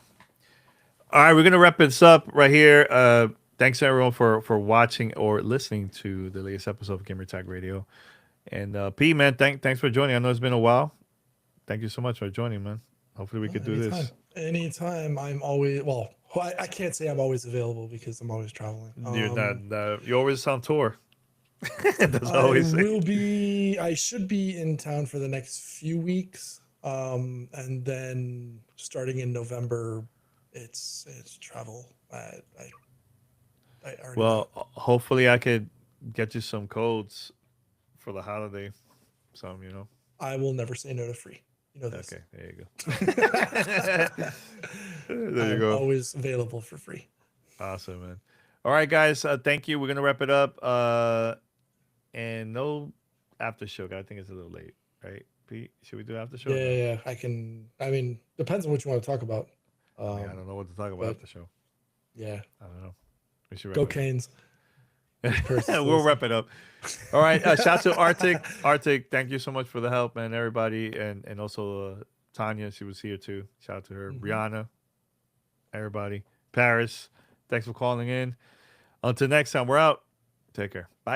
All right, we're gonna wrap this up right here. Thanks everyone for watching or listening to the latest episode of Gamer Tag Radio. And P, man, thanks for joining. I know it's been a while. Thank you so much for joining, man. Hopefully we could do this. Anytime. I'm always, I can't say I'm always available because I'm always traveling. You're always on tour. That's always I should be in town for the next few weeks. And then starting in November, it's travel. Hopefully I could get you some codes for the holiday. I will never say no to free. You know this. Okay, there you go. There you go. Always available for free. Awesome, man. All right, guys. Thank you. We're gonna wrap it up. And no after show. I think it's a little late, right, Pete? Should we do after show? Yeah. I mean, depends on what you want to talk about. I don't know what to talk about after show. Yeah. I don't know. We should go Canes. We'll wrap it up. All right. Shout out to Arctic. Arctic, thank you so much for the help, man. Everybody, and also Tanya, she was here too. Shout out to her. Brianna, everybody. Paris, thanks for calling in. Until next time, we're out. Take care. Bye.